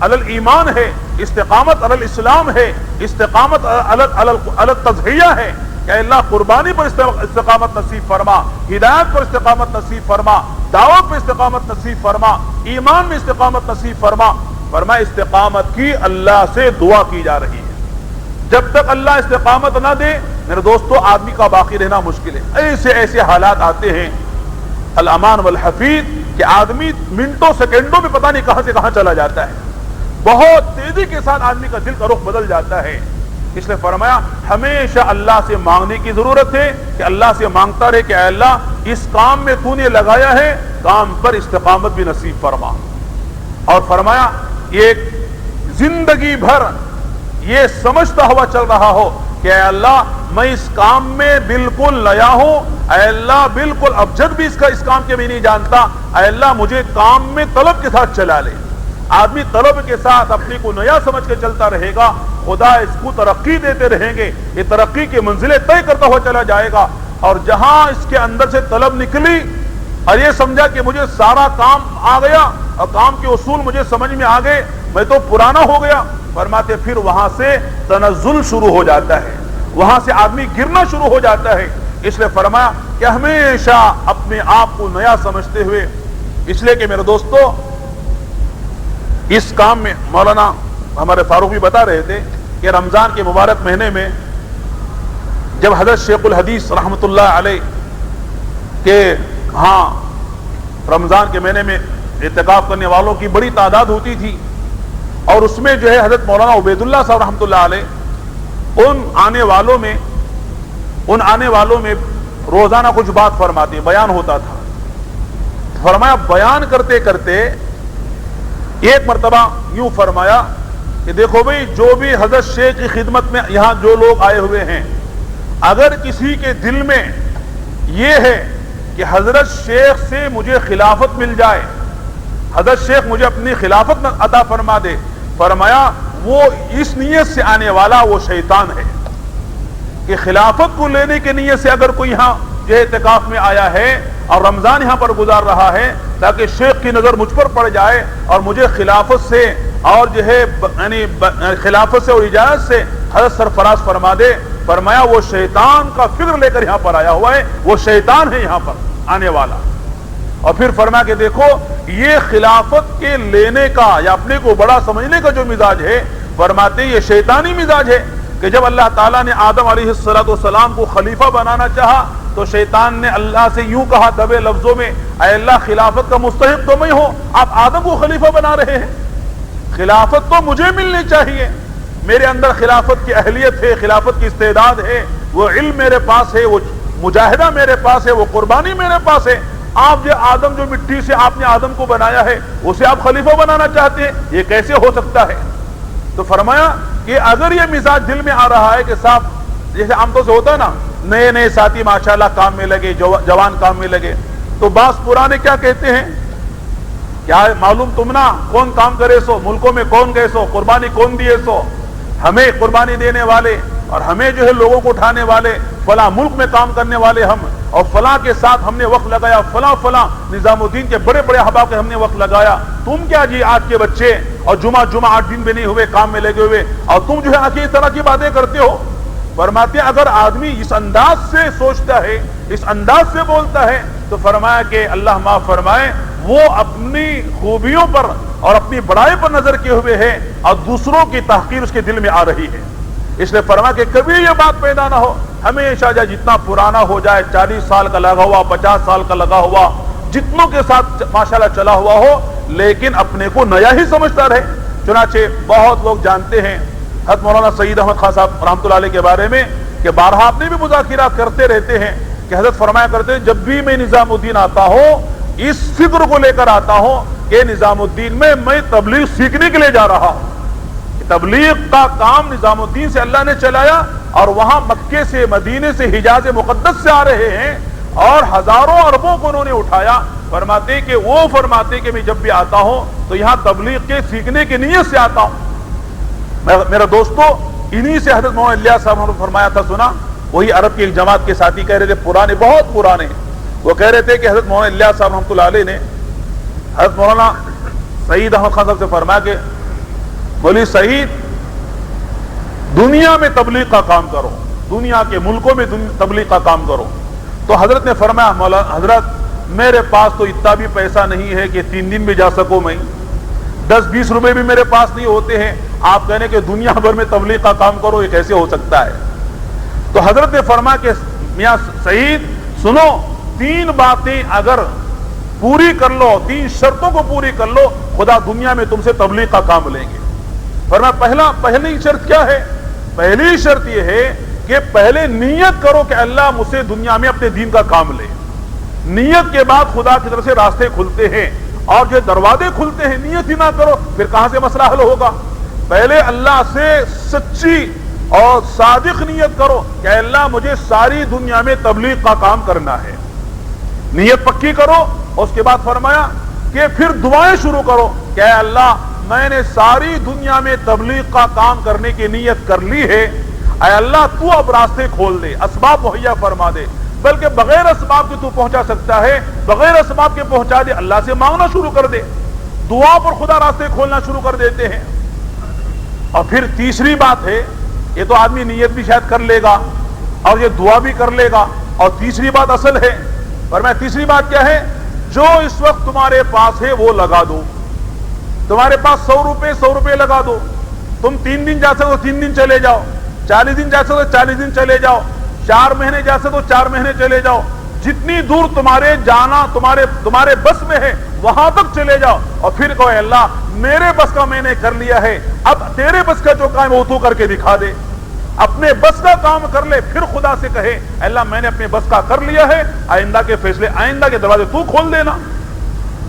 الایمان ہے, استقامت علی الاسلام ہے, استقامت علی التضحیہ ہے. کہ اللہ قربانی پر استقامت نصیب فرما, ہدایت پر استقامت نصیب فرما, دعوت پر استقامت نصیب فرما, ایمان میں استقامت نصیب فرما. فرمایا استقامت کی اللہ سے دعا کی جا رہی ہے. جب تک اللہ استقامت نہ دے میرے دوستو آدمی کا باقی رہنا مشکل ہے. ایسے حالات آتے ہیں الامان والحفیظ کہ آدمی منٹوں سیکنڈوں میں پتہ نہیں کہاں سے کہاں چلا جاتا ہے, بہت تیزی کے ساتھ آدمی کا دل کا رخ بدل جاتا ہے. اس لیے فرمایا ہمیشہ اللہ سے مانگنے کی ضرورت ہے, کہ اللہ سے مانگتا رہے کہ اے اللہ اس کام میں تو نے لگایا ہے, کام پر استقامت بھی نصیب فرما. اور فرمایا ایک زندگی بھر یہ سمجھتا ہوا چل رہا ہو کہ اے اللہ میں اس کام میں بالکل نیا ہوں, اے اللہ بالکل ابجد بھی اس کام کے بھی نہیں جانتا, اے اللہ مجھے کام میں طلب کے ساتھ چلا لے. آدمی طلب کے ساتھ اپنے کو نیا سمجھ کے چلتا رہے گا, خدا اس کو ترقی دیتے رہیں گے, یہ ترقی کی منزلیں طے کرتا ہوا چلا جائے گا. اور جہاں اس کے اندر سے طلب نکلی اور یہ سمجھا کہ مجھے سارا کام آ گیا اور کام کے اصول مجھے سمجھ میں آ گئے, میں تو پرانا ہو گیا, فرماتے پھر وہاں سے تنزل شروع ہو جاتا ہے, وہاں سے آدمی گرنا شروع ہو جاتا ہے. اس لیے فرمایا کہ ہمیشہ اپنے آپ کو نیا سمجھتے ہوئے, اس لیے کہ میرے دوستو اس کام میں مولانا ہمارے فاروق بھی بتا رہے تھے کہ رمضان کے مبارک مہینے میں جب حضرت شیخ الحدیث رحمۃ اللہ علیہ کے ہاں رمضان کے مہینے میں اعتکاف کرنے والوں کی بڑی تعداد ہوتی تھی، اور اس میں جو ہے حضرت مولانا عبید اللہ صاحب رحمۃ اللہ علیہ ان آنے والوں میں روزانہ کچھ بات فرماتے، بیان ہوتا تھا۔ فرمایا بیان کرتے کرتے ایک مرتبہ یوں فرمایا کہ دیکھو بھئی، جو بھی حضرت شیخ کی خدمت میں یہاں جو لوگ آئے ہوئے ہیں، اگر کسی کے دل میں یہ ہے کہ حضرت شیخ سے مجھے خلافت مل جائے، حضرت شیخ مجھے اپنی خلافت عطا فرما دے، فرمایا وہ اس نیت سے آنے والا وہ شیطان ہے کہ خلافت کو لینے کی نیت سے اگر کوئی یہاں جو اعتکاف میں آیا ہے اور رمضان یہاں پر گزار رہا ہے تاکہ شیخ کی نظر مجھ پر پڑ جائے اور مجھے خلافت سے اور جو ہے یعنی خلافت سے اور اجازت سے حضرت سرفراز فرما دے، فرمایا وہ شیطان کا فکر لے کر یہاں پر آیا ہوا ہے، وہ شیطان ہے یہاں پر آنے والا۔ اور پھر فرمایا کہ دیکھو یہ خلافت کے لینے کا یا اپنے کو بڑا سمجھنے کا جو مزاج ہے، فرماتے یہ شیطانی مزاج ہے کہ جب اللہ تعالیٰ نے آدم علیہ السلام کو خلیفہ بنانا چاہا تو شیطان نے اللہ سے یوں کہا دبے لفظوں میں، اے اللہ خلافت کا مستحق تو میں ہوں، آپ آدم کو خلیفہ بنا رہے ہیں، خلافت تو مجھے ملنی چاہیے، میرے اندر خلافت کی اہلیت ہے، خلافت کی استعداد ہے، وہ علم میرے پاس ہے، وہ مجاہدہ میرے پاس ہے، وہ قربانی میرے پاس ہے، آپ جو آدم جو مٹی سے آپ نے آدم کو بنایا ہے اسے آپ خلیفہ بنانا چاہتے ہیں، یہ کیسے ہو سکتا ہے؟ تو فرمایا کہ اگر یہ مزاج دل میں آ رہا ہے کہ صاحب جیسے عام طور سے ہوتا ہے نا، نئے نئے ساتھی ماشاءاللہ کام میں لگے، جوان کام میں لگے، تو بعض پرانے کیا کہتے ہیں، کیا معلوم تم نا کون کام کرے سو، ملکوں میں کون گئے سو، قربانی کون دیے سو، ہمیں قربانی دینے والے اور ہمیں جو ہے لوگوں کو اٹھانے والے، فلاں ملک میں کام کرنے والے ہم، اور فلاں کے ساتھ ہم نے وقت لگایا، فلاں نظام الدین کے بڑے بڑے احباب کے ہم نے وقت لگایا، تم کیا جی آج کے بچے اور جمعہ 8 دن بھی نہیں ہوئے کام میں لگے ہوئے اور تم جو ہے آ کے اس طرح کی باتیں کرتے ہو؟ فرماتے ہیں اگر آدمی اس انداز سے سوچتا ہے، اس انداز سے بولتا ہے تو فرمایا کہ اللہ معاف فرمائے وہ اپنی خوبیوں پر اور اپنی بڑائی پر نظر کیے ہوئے ہے اور دوسروں کی تحقیر اس کے دل میں آ رہی ہے۔ اس لیے فرمایا کہ کبھی یہ بات پیدا نہ ہو، ہمیشہ جتنا پرانا ہو جائے، 40 سال کا لگا ہوا، 50 سال کا لگا ہوا، جتنوں کے ساتھ ماشاءاللہ چلا ہوا ہو، لیکن اپنے کو نیا ہی سمجھتا رہے۔ چنانچہ بہت لوگ جانتے ہیں حضرت مولانا سید احمد خان صاحب رحمۃ اللہ علیہ کے بارے میں کہ بارہا آپ نے بھی مذاکرات کرتے رہتے ہیں کہ حضرت فرمایا کرتے ہیں جب بھی میں نظام الدین آتا ہوں اس فکر کو لے کر آتا ہوں کہ نظام الدین میں تبلیغ سیکھنے کے لیے جا رہا ہوں، تبلیغ کا کام نظام الدین سے اللہ نے چلایا اور وہاں مکے سے، مدینے سے، حجاز مقدس سے آ رہے ہیں اور ہزاروں اربوں کو انہوں نے اٹھایا۔ فرماتے کہ وہ فرماتے کہ میں جب بھی آتا ہوں تو یہاں تبلیغ کے سیکھنے کی نیت سے آتا ہوں۔ میرا دوستو انہی سے حضرت مولانا الیاس صاحب نے فرمایا تھا، سنا، وہی عرب کی ایک جماعت کے ساتھی کہہ رہے تھے، پرانے بہت پرانے، وہ کہہ رہے تھے کہ حضرت مولانا الیاس صاحب رحمۃ اللہ علیہ نے حضرت مولانا سعید احمد خان صاحب سے فرمایا کہ بولی سعید دنیا میں تبلیغ کا کام کرو، دنیا کے ملکوں میں تبلیغ کا کام کرو۔ تو حضرت نے فرمایا مولانا حضرت میرے پاس تو اتنا بھی پیسہ نہیں ہے کہ 3 دن بھی جا سکوں، میں 10-20 روپے بھی میرے پاس نہیں ہوتے ہیں، آپ کہنے کہ دنیا بھر میں تبلیغ کا کام کرو، یہ کیسے ہو سکتا ہے؟ تو حضرت نے فرمایا کہ میاں سعید سنو، 3 باتیں اگر پوری کر لو، 3 شرطوں کو پوری کر لو، خدا دنیا میں تم سے تبلیغ کا کام لیں گے۔ فرمایا پہلی شرط کیا ہے؟ پہلی شرط یہ ہے کہ پہلے نیت کرو کہ اللہ مجھ سے دنیا میں اپنے دین کا کام لے، نیت کے بعد خدا کی طرف سے راستے کھلتے ہیں اور جو دروازے کھلتے ہیں، نیت ہی نہ کرو پھر کہاں سے مسئلہ حل ہوگا؟ پہلے اللہ سے سچی اور صادق نیت کرو کہ اللہ مجھے ساری دنیا میں تبلیغ کا کام کرنا ہے، نیت پکی کرو۔ اس کے بعد فرمایا کہ پھر دعائیں شروع کرو کہ اے اللہ میں نے ساری دنیا میں تبلیغ کا کام کرنے کی نیت کر لی ہے، اے اللہ تو اب راستے کھول دے، اسباب مہیا فرما دے، بلکہ بغیر اسباب کے تو پہنچا سکتا ہے، بغیر اسباب کے پہنچا دے، اللہ سے مانگنا شروع کر دے، دعا پر خدا راستے کھولنا شروع کر دیتے ہیں۔ اور پھر تیسری بات ہے، یہ تو آدمی نیت بھی شاید کر لے گا اور یہ دعا بھی کر لے گا، اور تیسری بات اصل ہے، اور میں تیسری بات کیا ہے؟ جو اس وقت تمہارے پاس ہے وہ لگا دو، تمہارے پاس 100 روپے لگا دو, تم 3 دن جا سکو 3 دن چلے جاؤ, 40 دن جا سکو 40 دن چلے جاؤ, 4 مہینے جا سکو 4 مہینے چلے جاؤ, جتنی دور تمہارے جانا تمہارے بس میں ہے وہاں تک چلے جاؤ, اور پھر کہو اللہ میرے بس کا میں نے کر لیا ہے, اب تیرے بس کا جو کام ہے وہ تو کر کے دکھا دے. اپنے بس کا کام کر لے, پھر خدا سے کہے اللہ میں نے اپنے بس کا کر لیا ہے, آئندہ کے فیصلے, آئندہ کے دروازے تو کھول دینا.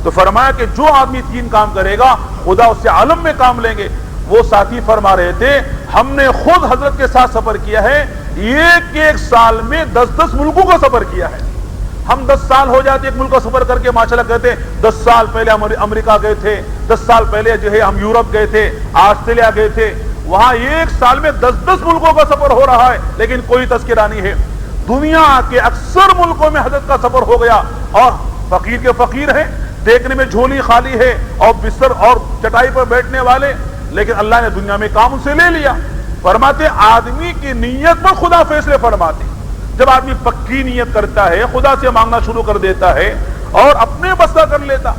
تو فرمایا کہ جو آدمی 3 کام کرے گا خدا اس سے عالم میں کام لیں گے. وہ ساتھی فرما رہے تھے ہم نے خود حضرت کے ساتھ سفر کیا ہے, ایک سال میں 10 ملکوں کا سفر کیا ہے. ہم 10 سال ہو جاتے ایک ملک کا سفر کر کے ماشاءاللہ کہتے 10 سال پہلے ہم امریکہ گئے تھے, 10 سال پہلے جو ہے ہم یورپ گئے تھے, آسٹریلیا گئے تھے. وہاں ایک سال میں 10 ملکوں کا سفر ہو رہا ہے, لیکن کوئی تذکرہ نہیں ہے. دنیا کے اکثر ملکوں میں حضرت کا سفر ہو گیا, اور فقیر کے فقیر ہیں, دیکھنے میں جھولی خالی ہے اور بستر اور چٹائی پر بیٹھنے والے, لیکن اللہ نے دنیا میں کام ان سے لے لیا. فرماتے آدمی کی نیت پر خدا فیصلے فرماتے. جب آدمی پکی نیت کرتا ہے خدا سے مانگنا شروع کر دیتا ہے اور اپنے بس کا کر لیتا.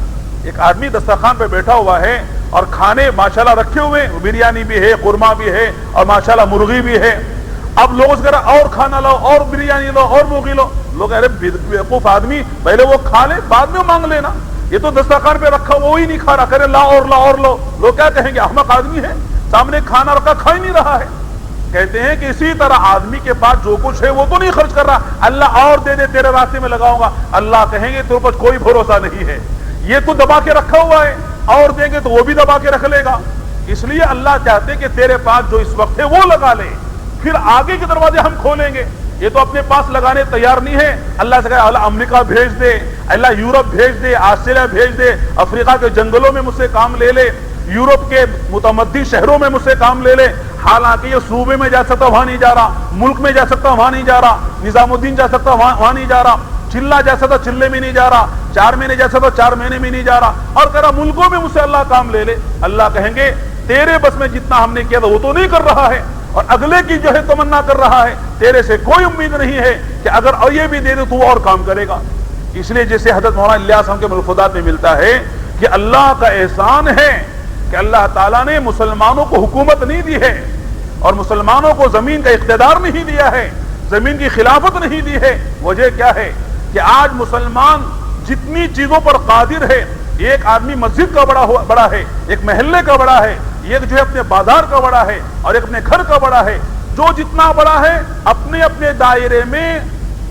ایک آدمی دسترخوان پہ بیٹھا ہوا ہے اور کھانے ماشاءاللہ رکھے ہوئے, بریانی بھی ہے, قورمہ بھی ہے, اور ماشاءاللہ مرغی بھی ہے. اب لوگ ذرا اور کھانا لاؤ, اور بریانی لو, اور مرغی لو. لوگ ارے بیوقوف آدمی, پہلے وہ کھا لے بعد میں مانگ لینا, یہ تو دسترخوان پہ رکھا وہی نہیں کھا رہا, کرے لا اور لا اور لو. لوگ کیا کہیں گے احمق آدمی ہے, سامنے کھانا رکھا کھا ہی نہیں رہا ہے. کہتے ہیں کہ اسی طرح آدمی کے پاس جو کچھ ہے وہ تو نہیں خرچ کر رہا, اللہ اور دے دے تیرے راستے میں لگاؤں گا. اللہ کہیں گے تیرے پاس کوئی بھروسہ نہیں ہے, یہ تو دبا کے رکھا ہوا ہے, اور دیں گے تو وہ بھی دبا کے رکھ لے گا. اس لیے اللہ چاہتے ہیں کہ تیرے پاس جو اس وقت ہے وہ لگا لے, پھر آگے کے دروازے ہم کھولیں گے. یہ تو اپنے پاس لگانے تیار نہیں ہے. اللہ سے کہے اللہ امریکہ بھیج دے, اللہ یورپ بھیج دے, آسٹریلیا بھیج دے, افریقہ کے جنگلوں میں مجھ سے کام لے لے, یورپ کے متمدن شہروں میں مجھ سے کام لے لے. حالانکہ یہ صوبے میں جا سکتا وہاں نہیں جا رہا, ملک میں جا سکتا وہاں نہیں جا رہا, نظام الدین جا سکتا وہاں نہیں جا رہا, چلہ جا سکتا چلے میں نہیں جا رہا, 4 مہینے جا سکتا 4 مہینے میں نہیں جا رہا, اور کہہ رہا ملکوں میں مجھ سے اللہ کام لے لے. اللہ کہیں گے تیرے بس میں جتنا ہم نے کیا تھا وہ تو نہیں کر رہا ہے, اور اگلے کی جو ہے تمنا کر رہا ہے. تیرے سے کوئی امید نہیں ہے کہ اگر اور یہ بھی دے دے تو اور کام کرے گا. اس لیے جیسے حضرت مولانا الیاس صاحب کے ملفوظات میں ملتا ہے کہ اللہ کا احسان ہے کہ اللہ تعالیٰ نے مسلمانوں کو حکومت نہیں دی ہے, اور مسلمانوں کو زمین کا اقتدار نہیں دیا ہے, زمین کی خلافت نہیں دی ہے. وجہ کیا ہے کہ آج مسلمان جتنی چیزوں پر قادر ہے, ایک آدمی مسجد کا بڑا ہے, ایک محلے کا بڑا ہے, ایک جو ہے اپنے بازار کا بڑا ہے, اور ایک اپنے گھر کا بڑا ہے. جو جتنا بڑا ہے اپنے اپنے دائرے میں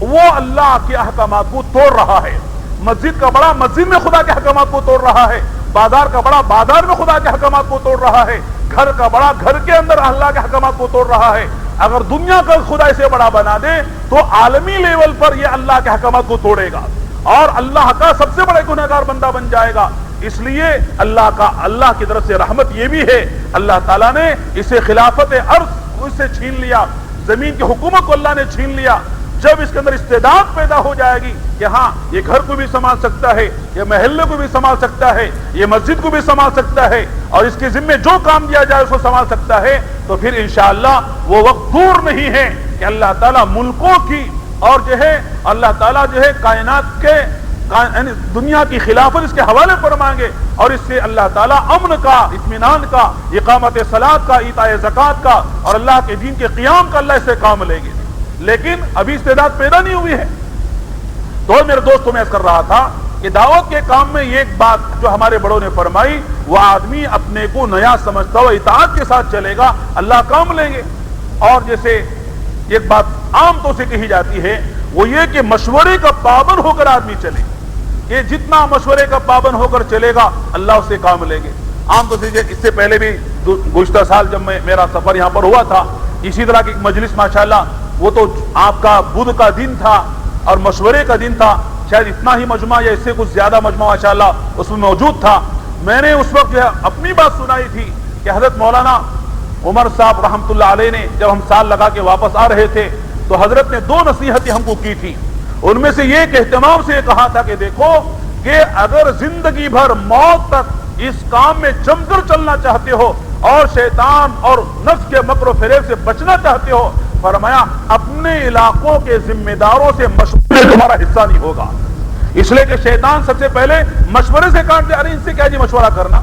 وہ اللہ کے احکامات کو توڑ رہا ہے. مسجد کا بڑا مسجد میں خدا کے احکامات کو توڑ رہا ہے, بازار کا بڑا بازار میں خدا کے احکامات کو توڑ رہا ہے, گھر کا بڑا گھر کے اندر اللہ کے احکامات کو توڑ رہا ہے. اگر دنیا کا خدا اسے بڑا بنا دے تو عالمی لیول پر یہ اللہ کے احکامات کو توڑے گا اور اللہ کا سب سے بڑا گنہگار بندہ بن جائے گا. اس لیے اللہ کی طرف سے رحمت یہ بھی ہے, اللہ تعالیٰ نے اسے خلافت ارض اس سے چھین لیا, زمین کی حکومت کو اللہ نے چھین لیا. جب اس کے اندر استعداد پیدا ہو جائے گی کہ ہاں یہ گھر کو بھی سنبھال سکتا ہے, یہ محلے کو بھی سنبھال سکتا ہے, یہ مسجد کو بھی سنبھال سکتا ہے, اور اس کے ذمے جو کام دیا جائے اس کو سنبھال سکتا ہے, تو پھر انشاءاللہ وہ وقت دور نہیں ہے کہ اللہ تعالیٰ ملکوں کی اور جو ہے اللہ تعالیٰ جو ہے کائنات کے دنیا کی خلافت اس کے حوالے فرمائیں گے, اور اس سے اللہ تعالیٰ امن کا, اطمینان کا, اقامت صلاۃ کا, ایتاء زکوٰۃ کا اور اللہ کے دین کے قیام کا اللہ اس سے کام لیں گے. لیکن ابھی استعداد پیدا نہیں ہوئی ہے. تو میرے دوستوں میں عرض کر رہا تھا کہ دعوت کے کام میں یہ ایک بات جو ہمارے بڑوں نے فرمائی, وہ آدمی اپنے کو نیا سمجھتا ہو اطاعت کے ساتھ چلے گا اللہ کام لیں گے. اور جیسے ایک بات عام طور سے کہی جاتی ہے وہ یہ کہ مشورے کا پابند ہو کر آدمی چلے, کہ جتنا مشورے کا پابند ہو کر چلے گا اللہ اس سے کام لیں گے. عام طور سے اس سے پہلے بھی گزشتہ سال جب میرا سفر یہاں پر ہوا تھا, اسی طرح کی ایک مجلس ماشاءاللہ, وہ تو آپ کا بدھ کا دن تھا اور مشورے کا دن تھا, شاید اتنا ہی مجمع یا اس سے کچھ زیادہ مجمع ماشاءاللہ اس میں موجود تھا. میں نے اس وقت جو ہے اپنی بات سنائی تھی کہ حضرت مولانا عمر صاحب رحمۃ اللہ علیہ نے جب ہم سال لگا کے واپس آ رہے تھے تو حضرت نے 2 نصیحتیں ہم کو کی تھی. ان میں سے یہ کہ اہتمام سے کہا تھا کہ دیکھو کہ اگر زندگی بھر موت تک اس کام میں جم کر چلنا چاہتے ہو اور شیطان اور نفس کے مکر و فریب سے بچنا چاہتے ہو, فرمایا اپنے علاقوں کے ذمہ داروں سے مشورے تمہارا حصہ نہیں ہوگا. اس لیے کہ شیطان سب سے پہلے مشورے سے کاٹ دے, ارے ان سے کیا جی مشورہ کرنا,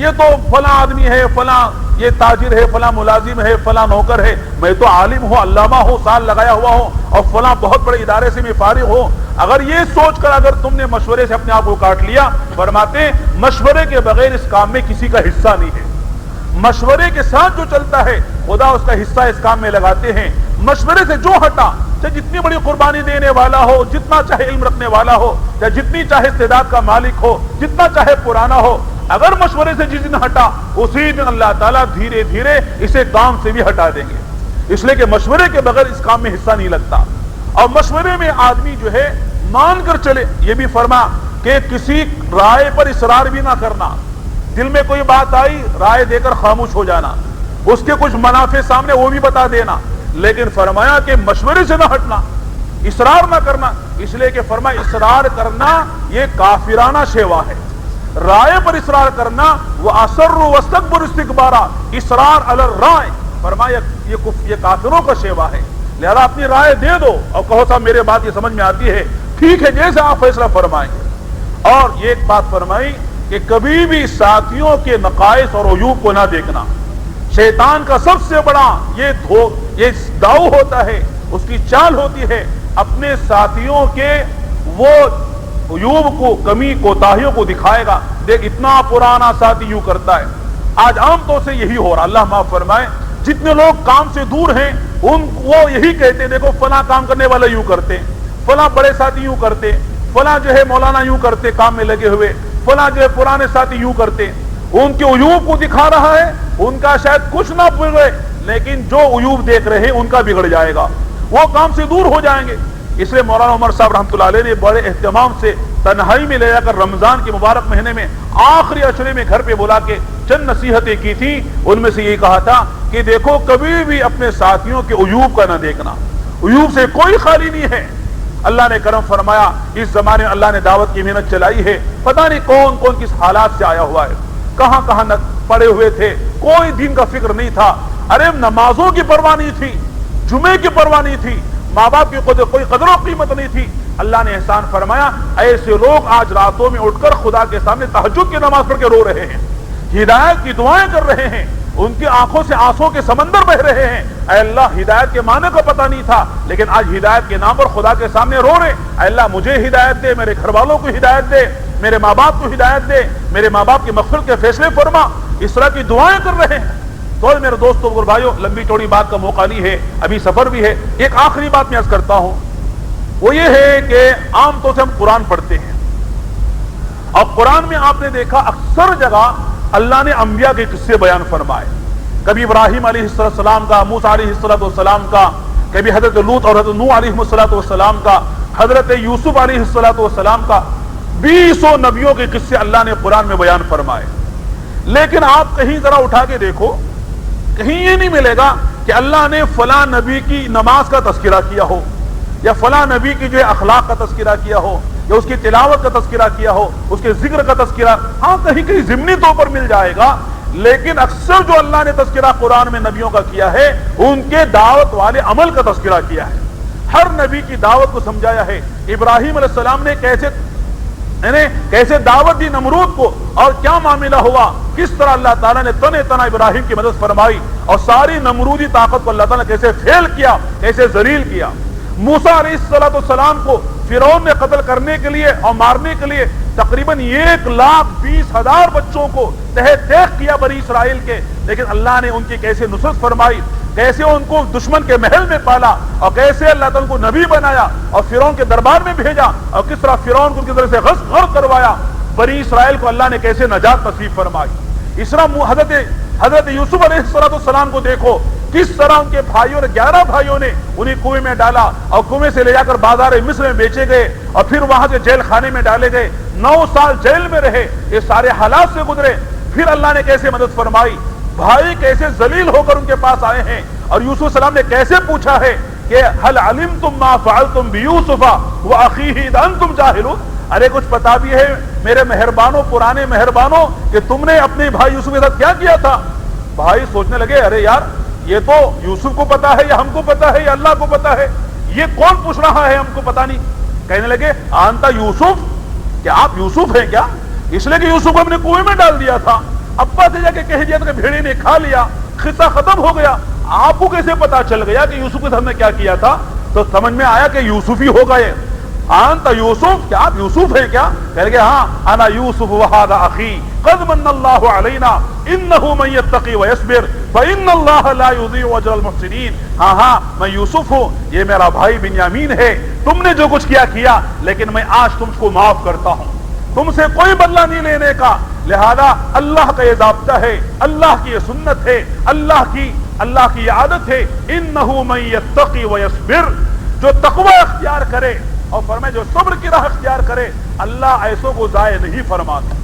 یہ تو فلاں آدمی ہے، فلاں یہ تاجر ہے، فلاں ملازم ہے، فلاں نوکر ہے، میں تو عالم ہوں، علامہ ہوں، سال لگایا ہوا ہوں، اور فلاں بہت بڑے ادارے سے میں فارغ ہوں. اگر یہ سوچ کر اگر تم نے مشورے سے اپنے آپ کو کاٹ لیا، فرماتے ہیں مشورے کے بغیر اس کام میں کسی کا حصہ نہیں ہے. مشورے کے ساتھ جو چلتا ہے خدا اس کا حصہ اس کام میں لگاتے ہیں. مشورے سے جو ہٹا، چاہے جتنی بڑی قربانی دینے والا ہو، جتنا چاہے علم رکھنے والا ہو، یا جتنی چاہے استعداد کا مالک ہو، جتنا چاہے پرانا ہو، اگر مشورے سے جس دن ہٹا اسی دن اللہ تعالیٰ دھیرے دھیرے اسے کام سے بھی ہٹا دیں گے. اس لیے کہ مشورے کے بغیر اس کام میں حصہ نہیں لگتا. اور مشورے میں آدمی جو ہے مان کر چلے. یہ بھی فرما کہ کسی رائے پر اصرار بھی نہ کرنا. دل میں کوئی بات آئی رائے دے کر خاموش ہو جانا، اس کے کچھ منافع سامنے وہ بھی بتا دینا، لیکن فرمایا کہ مشورے سے نہ ہٹنا، اصرار نہ کرنا. اس لیے کہ فرمایا اصرار کرنا یہ کافرانہ شیوا ہے. رائے پر اصرار کرنا وہ اصر واستكبر استکبارا، اصرار علی الرائے، فرمایا یہ کافروں کا شیوا ہے. لہذا اپنی رائے دے دو اور کہو صاحب میرے بات یہ سمجھ میں آتی ہے، ٹھیک ہے، جیسے آپ فیصلہ فرمائیں گے. اور یہ ایک بات فرمائی کہ کبھی بھی ساتھیوں کے نقائص اور عیوب کو نہ دیکھنا. شیطان کا سب سے بڑا یہ داؤ ہوتا ہے، اس کی چال ہوتی ہے، اپنے ساتھیوں کے وہ عیوب کو، کمی کوتاہیوں کو دکھائے گا. دیکھ اتنا پرانا ساتھی یوں کرتا ہے. آج عام طور سے یہی ہو رہا، اللہ معاف فرمائے، جتنے لوگ کام سے دور ہیں وہ یہی کہتے ہیں دیکھو فلاں کام کرنے والا یوں کرتے، فلاں بڑے ساتھی یوں کرتے، فلاں جو ہے مولانا یوں کرتے کام میں لگے ہوئے، فلاں جو ہے پرانے ساتھی یوں کرتے. ان کے عیوب کو دکھا رہا ہے. ان کا شاید کچھ نہ بگڑے، لیکن جو عیوب دیکھ رہے ہیں ان کا بگڑ جائے گا، وہ کام سے دور ہو جائیں گے. اس لیے مولانا عمر صاحب رحمۃ اللہ علیہ نے بڑے اہتمام سے تنہائی میں لے جا کر رمضان کے مبارک مہینے میں آخری عشرے میں گھر پہ بلا کے چند نصیحتیں کی تھی. ان میں سے یہی کہا تھا کہ دیکھو کبھی بھی اپنے ساتھیوں کے عیوب کا نہ دیکھنا، عیوب سے کوئی خالی نہیں ہے. اللہ نے کرم فرمایا، اس زمانے میں اللہ نے دعوت کی محنت چلائی ہے، پتہ نہیں کون کون کس حالات سے آیا ہوا ہے، کہاں کہاں پڑے ہوئے تھے، کوئی دین کا فکر نہیں تھا. ارے نمازوں کی پرواہ نہیں تھی، جمعے کی پرواہ نہیں تھی، ماں باپ کی کوئی قدر و قیمت نہیں تھی. اللہ نے احسان فرمایا، ایسے لوگ آج راتوں میں اٹھ کر خدا کے سامنے تہجد کی نماز پڑھ کے رو رہے ہیں، ہدایت کی دعائیں کر رہے ہیں، ان کی آنکھوں سے آنسوں کے سمندر بہ رہے ہیں. اے اللہ ہدایت کے معنی کو پتہ نہیں تھا، لیکن آج ہدایت کے نام پر خدا کے سامنے رو رہے. اے اللہ مجھے ہدایت دے، میرے گھر والوں کو ہدایت دے، میرے ماں باپ کو ہدایت دے، میرے ماں باپ کی مغفرت کے فیصلے فرما. اس طرح کی دعائیں کر رہے ہیں. تو میرے دوستوں اور بھائیوں، لمبی چوڑی بات کا موقع نہیں ہے، ابھی سفر بھی ہے. ایک آخری بات میں عرض کرتا ہوں، وہ یہ ہے کہ عام طور سے ہم قرآن پڑھتے ہیں، اور قرآن میں آپ نے دیکھا اکثر جگہ اللہ نے انبیاء کے قصے بیان فرمائے. کبھی ابراہیم علیہ السلام کا، موسیٰ علیہ السلام کا، کبھی حضرت لوط اور حضرت نوح علیہ السلام کا، حضرت یوسف علیہ السلام کا. 20 نبیوں کے قصے اللہ نے قرآن میں بیان فرمائے. لیکن آپ کہیں ذرا اٹھا کے دیکھو، کہیں یہ نہیں ملے گا کہ اللہ نے فلاں نبی کی نماز کا تذکرہ کیا ہو، یا فلاں نبی کی جو ہے اخلاق کا تذکرہ کیا ہو، یا اس کی تلاوت کا تذکرہ کیا ہو، اس کے ذکر کا تذکرہ. ہاں کہیں کہیں ضمنی طور پر مل جائے گا، لیکن اکثر جو اللہ نے تذکرہ قرآن میں نبیوں کا کیا ہے، ان کے دعوت والے عمل کا تذکرہ کیا ہے. ہر نبی کی دعوت کو سمجھایا ہے. ابراہیم علیہ السلام نے کیسے دعوت دی نمرود کو، اور کیا معاملہ ہوا، کس طرح اللہ تعالیٰ نے تن تنا ابراہیم کی مدد فرمائی، اور ساری نمرودی طاقت کو اللہ تعالیٰ نے کیسے فیل کیا، کیسے ذلیل کیا. موسیٰ علیہ السلام کو فرعون نے قتل کرنے کے لیے اور مارنے کے لیے تقریباً 1,20,000 بچوں کو تہہ تیغ کیا بنی اسرائیل کے، لیکن اللہ نے ان کی کیسے نصرت فرمائی، کیسے ان کو دشمن کے محل میں پالا، اور کیسے اللہ تعالیٰ کو نبی بنایا اور فرعون کے دربار میں بھیجا، اور کس طرح فرعون کو ان کی طرف سے غرق کروایا. بنی اسرائیل کو اللہ نے کیسے نجات نصیب فرمائی. اس طرح حضرت یوسف علیہ السلام کو دیکھو، کس طرح ان کے بھائیوں نے 11 بھائیوں نے انہیں کنویں میں ڈالا، اور کنویں سے لے جا کر بازار مصر میں بیچے گئے، اور پھر وہاں سے جیل خانے میں ڈالے گئے. 9 سال جیل میں رہے. یہ سارے حالات سے گزرے. پھر اللہ نے کیسے مدد فرمائی. بھائی کیسے ذلیل ہو کر ان کے پاس آئے ہیں، اور یوسف السلام نے کیسے پوچھا ہے کہ هل علمتم ما فعلتم بيوسف واخيه اذ انتم جاهلون. ارے کچھ پتا بھی ہے میرے مہربانوں، پرانے مہربانوں، کہ تم نے اپنے بھائی یوسف کے ساتھ کیا کیا تھا. بھائی سوچنے لگے، ارے یار یہ تو یوسف کو پتا ہے، یا ہم کو پتا ہے، یا اللہ کو پتا ہے، یہ کون پوچھ رہا ہے، ہم کو پتا نہیں. کہنے لگے آنتا یوسف، کیا آپ یوسف ہیں کیا؟ اس لیے کہ یوسف کو ہم نے کنویں میں ڈال دیا تھا. ابا سے جا کے کہہ دیا کہ بھیڑی نے کھا لیا, قصہ ختم ہو گیا. آپ کو کیسے پتا چل گیا کہ یوسف کے ساتھ نے کیا کیا تھا؟ تو سمجھ میں آیا کہ یوسف ہی ہوگا یہ. انت یوسف, کیا آپ یوسف ہے کیا؟ کہہ گیا ہاں انا یوسف وہذا اخی قد من اللہ علینا انہ من یتقی ویصبر فان اللہ لا یضیع اجر المحسنین. ہاں ہاں میں یوسف ہوں, یہ میرا بھائی بنیامین ہے. تم نے جو کچھ کیا لیکن میں آج تم کو معاف کرتا ہوں, تم سے کوئی بدلہ نہیں لینے کا. لہذا اللہ کا یہ ضابطہ ہے, اللہ کی یہ سنت ہے, اللہ کی یہ عادت ہے. انہ من یتقی ویصبر, جو تقوی اختیار کرے اور فرمائے جو صبر کی راہ اختیار کرے, اللہ ایسوں کو ضائع نہیں فرماتا.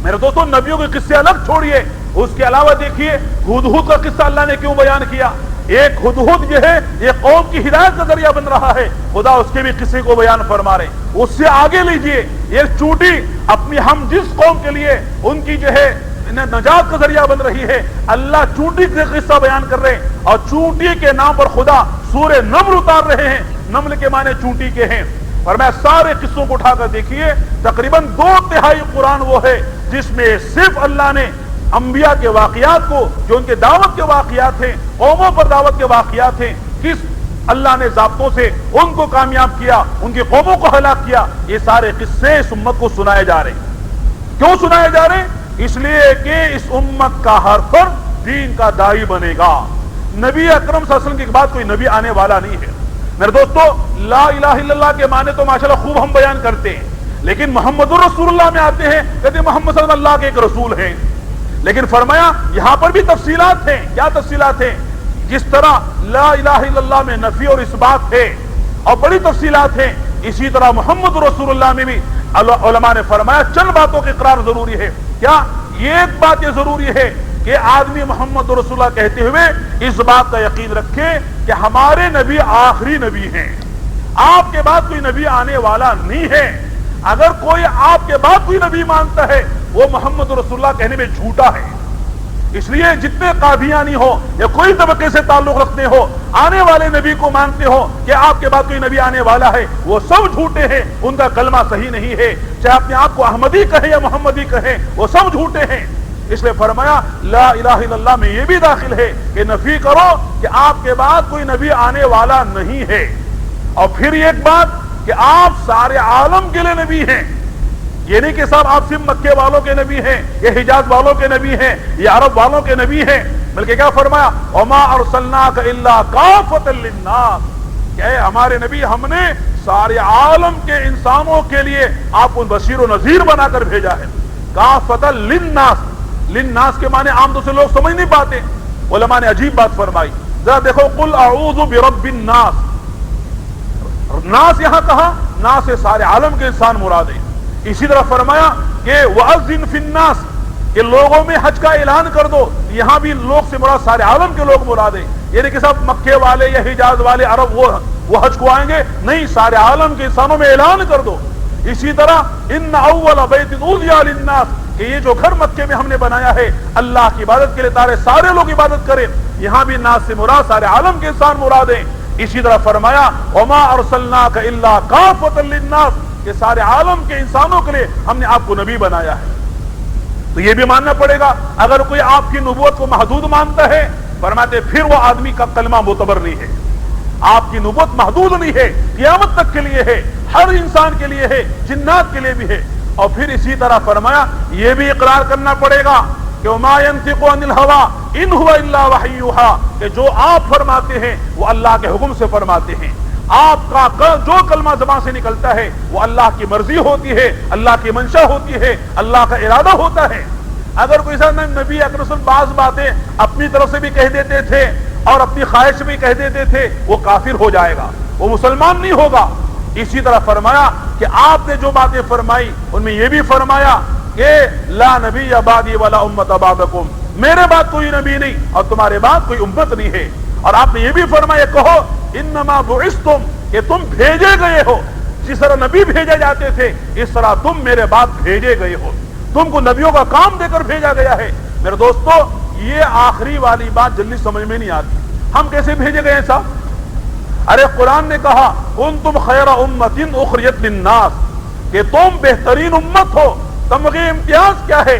میرے دوستوں, نبیوں کے قصے الگ چھوڑیے, اس کے علاوہ دیکھیے ہدہد کا قصہ اللہ نے کیوں بیان کیا. ایک ہدہد یہ ہے, یہ قوم کی ہدایت کا ذریعہ بن رہا ہے, خدا اس کے بھی قصے کو بیان فرما رہے. اس سے آگے لیجئے, یہ چونٹی اپنی ہم جس قوم کے لیے ان کی جو ہے نجات کا ذریعہ بن رہی ہے, اللہ چونٹی کا قصہ بیان کر رہے ہیں. اور چونٹی کے نام پر خدا سورہ نمل اتار رہے ہیں. نمل کے معنی چونٹی کے ہیں. فرمایا سارے قصوں کو اٹھا کر دیکھیے, تقریباً 2/3 قرآن وہ ہے جس میں صرف اللہ نے انبیاء کے واقعات کو, جو ان کے دعوت کے واقعات ہیں, قوموں پر دعوت کے واقعات ہیں, کس اللہ نے ضابطوں سے ان کو کامیاب کیا, ان کی قوموں کو ہلاک کیا, یہ سارے قصے اس امت کو سنائے جا رہے ہیں. کیوں سنائے جا رہے ہیں؟ اس لیے کہ اس امت کا ہر فرد دین کا داعی بنے گا. نبی اکرم صلی اللہ علیہ وسلم کے بعد کوئی نبی آنے والا نہیں ہے. میرے دوستو, لا الہ الا اللہ کے معنی تو ماشاءاللہ خوب ہم بیان کرتے ہیں, لیکن محمد الرسول اللہ میں آتے ہیں, کہتے ہیں محمد صلی اللہ کے ایک رسول ہیں. لیکن فرمایا یہاں پر بھی تفصیلات ہیں. کیا تفصیلات ہیں؟ جس طرح لا الہ الا اللہ میں نفی اور اثبات ہے اور بڑی تفصیلات ہیں, اسی طرح محمد رسول اللہ میں بھی علماء نے فرمایا چند باتوں کا اقرار ضروری ہے. کیا؟ یہ ایک بات یہ ضروری ہے کہ آدمی محمد رسول اللہ کہتے ہوئے اس بات کا یقین رکھے کہ ہمارے نبی آخری نبی ہیں, آپ کے بعد کوئی نبی آنے والا نہیں ہے. اگر کوئی آپ کے بعد کوئی نبی مانتا ہے وہ محمد رسول اللہ کہنے میں جھوٹا ہے. اس لیے جتنے قادیانی ہو یا کوئی طبقے سے تعلق رکھتے ہو, آنے والے نبی کو مانتے ہو کہ آپ کے بعد کوئی نبی آنے والا ہے, وہ سب جھوٹے ہیں, ان کا کلمہ صحیح نہیں ہے. چاہے اپنے آپ کو احمدی کہیں یا محمدی کہیں, وہ سب جھوٹے ہیں. اس لیے فرمایا لا الہ الا اللہ میں یہ بھی داخل ہے کہ نفی کرو کہ آپ کے بعد کوئی نبی آنے والا نہیں ہے. اور پھر ایک بات کہ آپ سارے عالم کے لیے نبی ہیں. یہ نہیں کہ صاحب آپ صرف مکے والوں کے نبی ہیں, یہ حجاز والوں کے نبی ہیں, یہ عرب والوں کے نبی ہیں, بلکہ کیا فرمایا وما ارسلناک الا کافۃ للناس, کہ اے ہمارے نبی ہم نے سارے عالم کے انسانوں کے لیے آپ کو بشیر و نذیر بنا کر بھیجا ہے. کافۃ للناس, للناس کے معنی عام طور سے لوگ سمجھ نہیں پاتے. علماء نے عجیب بات فرمائی. ذرا دیکھو, قل اعوذ برب الناس, ناس یہاں کہا, ناس سے سارے عالم کے انسان مراد ہیں. اسی طرح فرمایا کہ وَأَذِّن فِي النَّاسِ, کہ لوگوں میں حج کا اعلان کر دو. یہاں بھی لوگ سے مراد سارے عالم کے لوگ مراد ہیں. یعنی کہ صاحب مکے والے یا حجاز والے عرب وہ حج کو آئیں گے نہیں, سارے عالم کے انسانوں میں اعلان کر دو. اسی طرح ان اول بیت وضع للناس, کہ یہ جو گھر مکے میں ہم نے بنایا ہے اللہ کی عبادت کے لیے سارے لوگ عبادت کریں. یہاں بھی ناس سے مراد سارے عالم کے انسان مراد ہیں. اسی طرح فرمایا وما ارسلناک الا کافۃ للناس, کہ سارے عالم کے انسانوں کے لیے ہم نے آپ کو نبی بنایا ہے. تو یہ بھی ماننا پڑے گا. اگر کوئی آپ کی نبوت کو محدود مانتا ہے, فرماتے پھر وہ آدمی کا کلمہ معتبر نہیں ہے. آپ کی نبوت محدود نہیں ہے, قیامت تک کے لیے ہے, ہر انسان کے لیے ہے, جنات کے لیے بھی ہے. اور پھر اسی طرح فرمایا یہ بھی اقرار کرنا پڑے گا کہ وما ينطق عن الهوى ان هو الا وحی یوحى, کہ جو آپ فرماتے ہیں وہ اللہ کے حکم سے فرماتے ہیں. آپ کا جو کلمہ زبان سے نکلتا ہے وہ اللہ کی مرضی ہوتی ہے, اللہ کی منشا ہوتی ہے, اللہ کا ارادہ ہوتا ہے. اگر کوئی نبی اکرم بعض باتیں اپنی طرف سے بھی کہہ دیتے تھے اور اپنی خواہش بھی کہہ دیتے تھے, وہ کافر ہو جائے گا, وہ مسلمان نہیں ہوگا. اسی طرح فرمایا کہ آپ نے جو باتیں فرمائی ان میں یہ بھی فرمایا کہ لا نبی بعدی ولا امت بعدکم, میرے بعد کوئی نبی نہیں اور تمہارے بعد کوئی امت نہیں ہے. اور آپ نے یہ بھی فرمایا کہو انما بعثتم, کہ تم بھیجے گئے ہو. جس طرح نبی بھیجے جاتے تھے اس طرح تم میرے بعد بھیجے گئے ہو, تم کو نبیوں کا کام دے کر بھیجا گیا ہے. میرے دوستو, یہ آخری والی بات جلدی سمجھ میں نہیں آتی. ہم کیسے بھیجے گئے ہیں صاحب؟ ارے قرآن نے کہا کنتم خیر امت اخرجت للناس, کہ تم بہترین امت ہو. تمغے امتیاز کیا ہے؟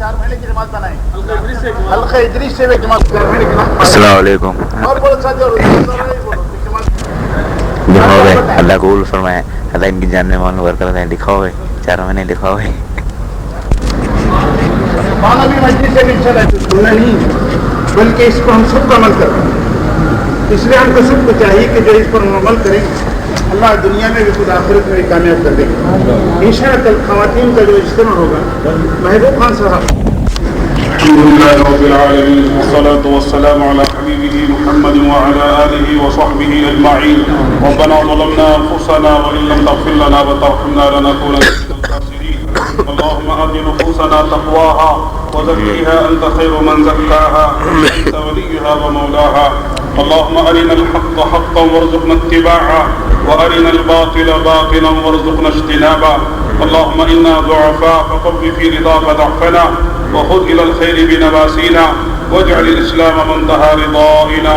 4 مہینے کی جماعت بنائیں, حلقہ ادریس سے بھی جماعت 4 مہینے کی جماعت. السلام علیکم. اور بولو ساتھیو, لکھا ہوئے اللہ قبول فرمائے, اللہ ان کی جان میں مال برکت ہے. لکھا ہوئے 4 مہینے لکھا ہوئے. بانا بھی مجلس سے نہیں چلا ہے, سننا نہیں بلکہ اس کو ہم سب کو عمل کریں. اس لیے ہم کو سب کو چاہیے کہ جو اس پر ہم عمل کریں اللہ دنیا میں بھی خود آخرت میں بھی کامیاب کر دے گا. انشاءاللہ کل خواتین کا جو اجتماع ہوگا, محبوب خان صاحب. الحمدللہ رب العالمین والصلاة والسلام علی حبیبہ محمد وعلی آلہ وصحبہ اجمعین. ربنا ظلمنا انفسنا وان لم تغفر لنا وترحمنا لنکونن من الخاسرین. اللهم آت نفوسنا تقواها وزكها أنت خير من زكاها أنت وليها ومولاها. اللهم أرنا الحق حقا وارزقنا اتباعه وأرنا الباطل باطلا وارزقنا اجتنابه. اللهم إنا ضعفاء فقو في رضاك ضعفنا وخذ إلى الخير بنواسينا واجعل الإسلام منتهى رضائنا.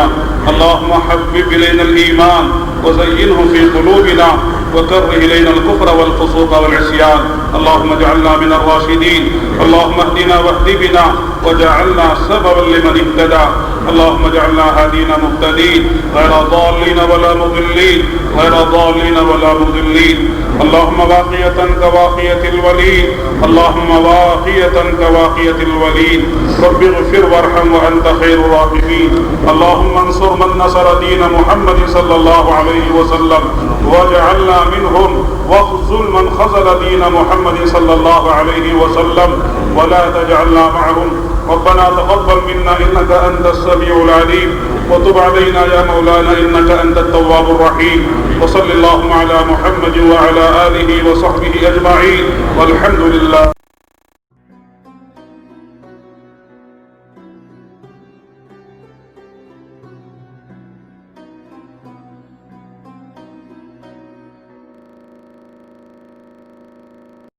اللهم حبب إلينا الإيمان وزينه في قلوبنا وكره إلينا الكفر والفسوق والعصيان. اللهم اجعلنا من الراشدين. اللهم اهدنا واهد بنا وجعلنا سببا لمن اهتدى. اللهم اجعلنا هادين مهتدين غير ضالين ولا مضلين غير ضالين ولا مضلين. اللهم باقية كباقية الولين. اللهم باقية كباقية الولين. رب اغفر وارحم وأنت خير الراحمين. اللهم انصر من نصر دين محمد صلى الله عليه وسلم واجعلنا منهم واخذل من خذل دين محمد صلى الله عليه وسلم ولا تجعلنا معهم. ربنا تقبل منا إنك أنت السميع العليم وتب علينا يا مولانا إنك أنت التواب الرحيم. وصل اللهم على محمد وعلى آله وصحبه أجمعين والحمد لله.